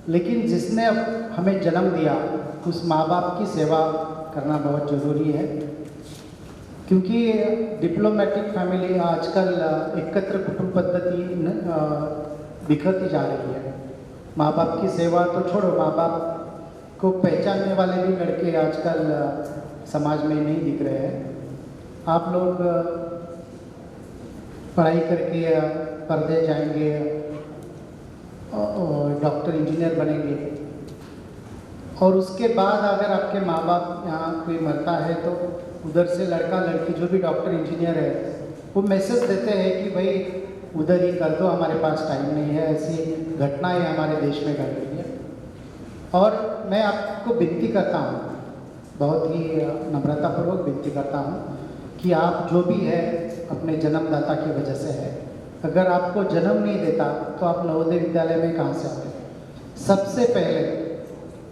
लेकिन जिसने हमें जन्म दिया, उस माँ बाप की सेवा करना बहुत ज़रूरी है, क्योंकि डिप्लोमेटिक फैमिली आजकल एकत्र कुटुंब पद्धति बिखरती जा रही है। माँ बाप की सेवा तो छोड़ो, माँ बाप को पहचानने वाले भी लड़के आजकल समाज में नहीं दिख रहे हैं। आप लोग पढ़ाई करके पर्दे जाएंगे और डॉक्टर, इंजीनियर बनेंगे और उसके बाद अगर आपके माँ बाप यहाँ कोई मरता है तो उधर से लड़का लड़की जो भी डॉक्टर इंजीनियर है वो मैसेज देते हैं कि भाई उधर ही कर दो, हमारे पास टाइम नहीं है। ऐसी घटनाएं हमारे देश में घट रही है और मैं आपको विनती करता हूँ, बहुत ही नम्रतापूर्वक विनती करता हूँ कि आप जो भी है अपने जन्मदाता की वजह से है। अगर आपको जन्म नहीं देता तो आप नवोदय विद्यालय में कहाँ से आते? सबसे पहले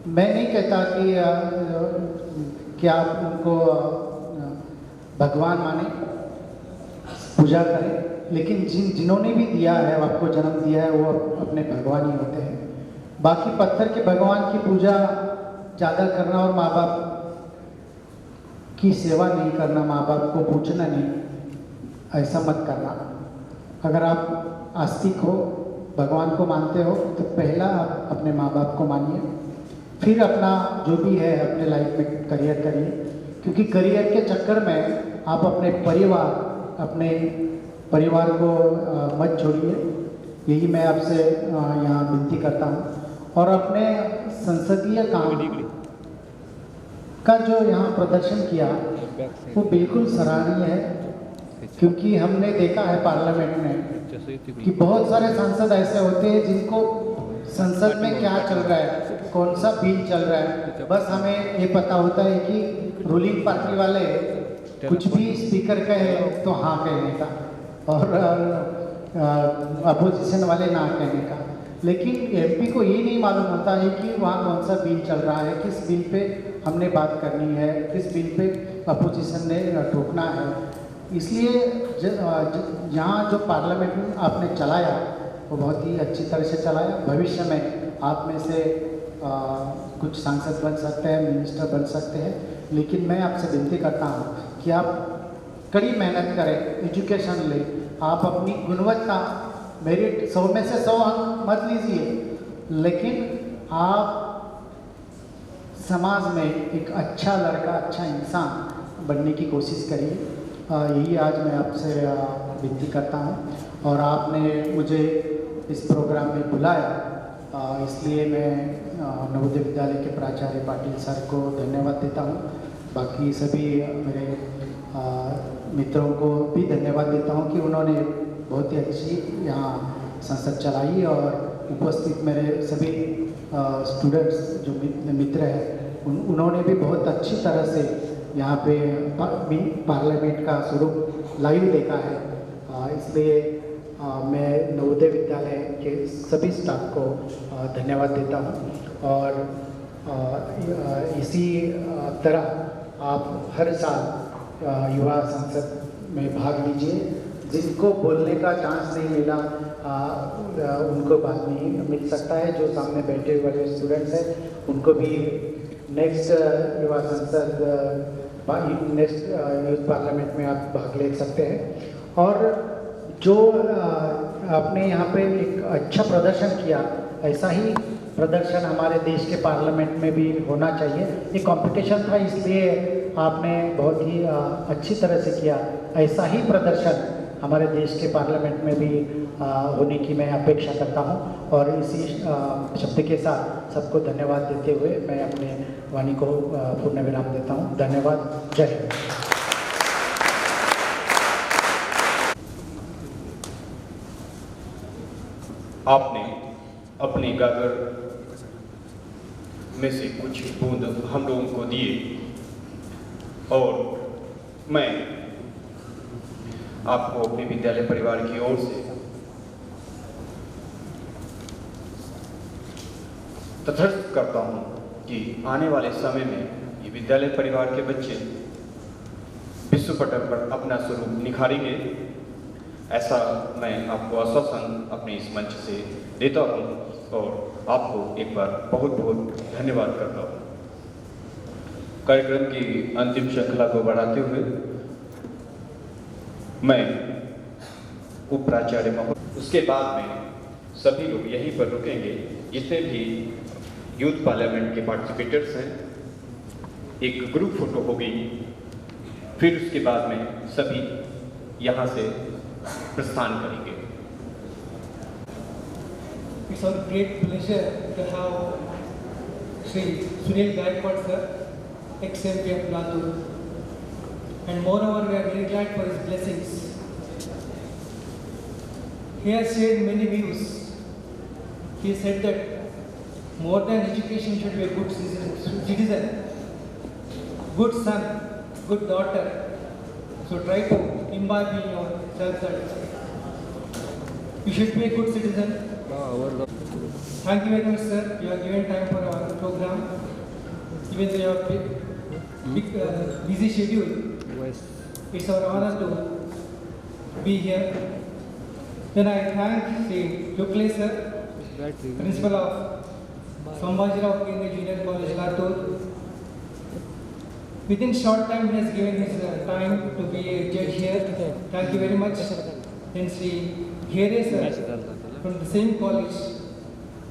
मैं नहीं कहता कि आप उनको भगवान माने, पूजा करें, लेकिन जिन्होंने भी दिया है, आपको जन्म दिया है, वो अपने भगवान ही होते हैं। बाकी पत्थर के भगवान की पूजा ज़्यादा करना और माँ बाप की सेवा नहीं करना, माँ बाप को पूछना नहीं, ऐसा मत करना। अगर आप आस्तिक हो, भगवान को मानते हो, तो पहला आप अपने माँ बाप को मानिए, फिर अपना जो भी है अपने लाइफ में करियर करिए, क्योंकि करियर के चक्कर में आप अपने परिवार को मत छोड़िए। यही मैं आपसे यहाँ विनती करता हूँ। और अपने संसदीय काम का जो यहाँ प्रदर्शन किया वो बिल्कुल सराहनीय है, क्योंकि हमने देखा है पार्लियामेंट में कि बहुत सारे सांसद ऐसे होते हैं जिनको संसद में क्या चल रहा है, कौन सा बिल चल रहा है, बस हमें ये पता होता है कि रूलिंग पार्टी वाले कुछ भी स्पीकर कहे तो हाँ कहने का और अपोजिशन वाले ना कहने का। लेकिन एमपी को ये नहीं मालूम होता है कि वहाँ कौन सा बिल चल रहा है, किस बिल पे हमने बात करनी है, किस बिल पे अपोजिशन ने ठोकना है। इसलिए यहाँ जो पार्लियामेंट आपने चलाया वो बहुत ही अच्छी तरह से चलाया। भविष्य में आप में से कुछ सांसद बन सकते हैं, मिनिस्टर बन सकते हैं, लेकिन मैं आपसे विनती करता हूँ कि आप कड़ी मेहनत करें, एजुकेशन लें, आप अपनी गुणवत्ता, मेरिट 100 में से 100 अंक मत लीजिए, लेकिन आप समाज में एक अच्छा लड़का, अच्छा इंसान बनने की कोशिश करिए। यही आज मैं आपसे विनती करता हूँ। और आपने मुझे इस प्रोग्राम में बुलाया, इसलिए मैं नवोदय विद्यालय के प्राचार्य पाटिल सर को धन्यवाद देता हूँ। बाकी सभी मेरे मित्रों को भी धन्यवाद देता हूँ कि उन्होंने बहुत ही अच्छी यहाँ संसद चलाई और उपस्थित मेरे सभी स्टूडेंट्स जो मित्र हैं उन्होंने भी बहुत अच्छी तरह से यहाँ पे पार्लियामेंट का स्वरूप लाइव देखा है। इसलिए मैं नवोदय विद्यालय के सभी स्टाफ को धन्यवाद देता हूँ और इसी तरह आप हर साल युवा संसद में भाग लीजिए। जिनको बोलने का चांस नहीं मिला उनको बाद में मिल सकता है। जो सामने बैठे हुए स्टूडेंट्स हैं उनको भी नेक्स्ट युवा संसद नेक्स्ट यूथ पार्लियामेंट में आप भाग ले सकते हैं। और जो आपने यहाँ पे एक अच्छा प्रदर्शन किया, ऐसा ही प्रदर्शन हमारे देश के पार्लियामेंट में भी होना चाहिए। ये कंपटीशन था इसलिए आपने बहुत ही अच्छी तरह से किया। ऐसा ही प्रदर्शन हमारे देश के पार्लियामेंट में भी होने की मैं अपेक्षा करता हूं। और इसी शब्द के साथ सबको धन्यवाद देते हुए मैं अपने वाणी को पूर्ण विराम देता हूं। धन्यवाद। जय हिंद। आपने अपने गागर में से कुछ बूंद हम लोगों को दिए और मैं आपको अपने विद्यालय परिवार की ओर से तथस्थ करता हूं कि आने वाले समय में ये विद्यालय परिवार के बच्चे विश्व पटल पर अपना स्वरूप निखारेंगे, ऐसा मैं आपको आश्वासन अपने इस मंच से देता हूं और आपको एक बार बहुत बहुत धन्यवाद करता हूं। कार्यक्रम की अंतिम श्रृंखला को बढ़ाते हुए मैं उप प्राचार्य महोदय, उसके बाद में सभी लोग यहीं पर रुकेंगे जितने भी यूथ पार्लियामेंट के पार्टिसिपेटर्स हैं। एक ग्रुप फोटो होगी, फिर उसके बाद में सभी यहाँ से प्रस्थान करेंगे। It's a great pleasure to have Sri Sunil Gaikwad sir, ex-MP of Latur. And moreover, we are very glad for his blessings. He has shared many views. He said that more than education should be a good citizen, good son, good daughter. So try to imbibe in yourself that you should be a good citizen. Thank you very much, sir. You have given time for our program. Even though you have busy schedule, it's our honor to be here. Then I thank Sri Jukle sir, Principal of Sambhajirao Kendriya Junior College, Latur. Within short time he has given his time to be a judge here. Thank you very much. Then Sri Ghere sir from the same college,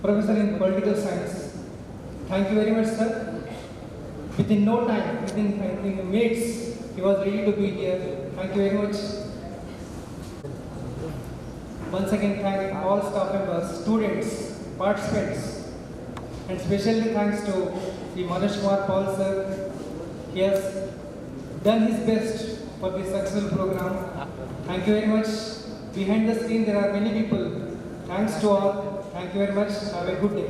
Professor in Political Science. Thank you very much, sir. Within no time, within I think minutes, he was ready to be here. Thank you very much. Once again, thank all staff members, students, participants, and especially thanks to the Manoj Kumar Paul sir. He has done his best for this successful program. Thank you very much. Behind the screen, there are many people. Thanks to all. Thank you very much. Have a good day.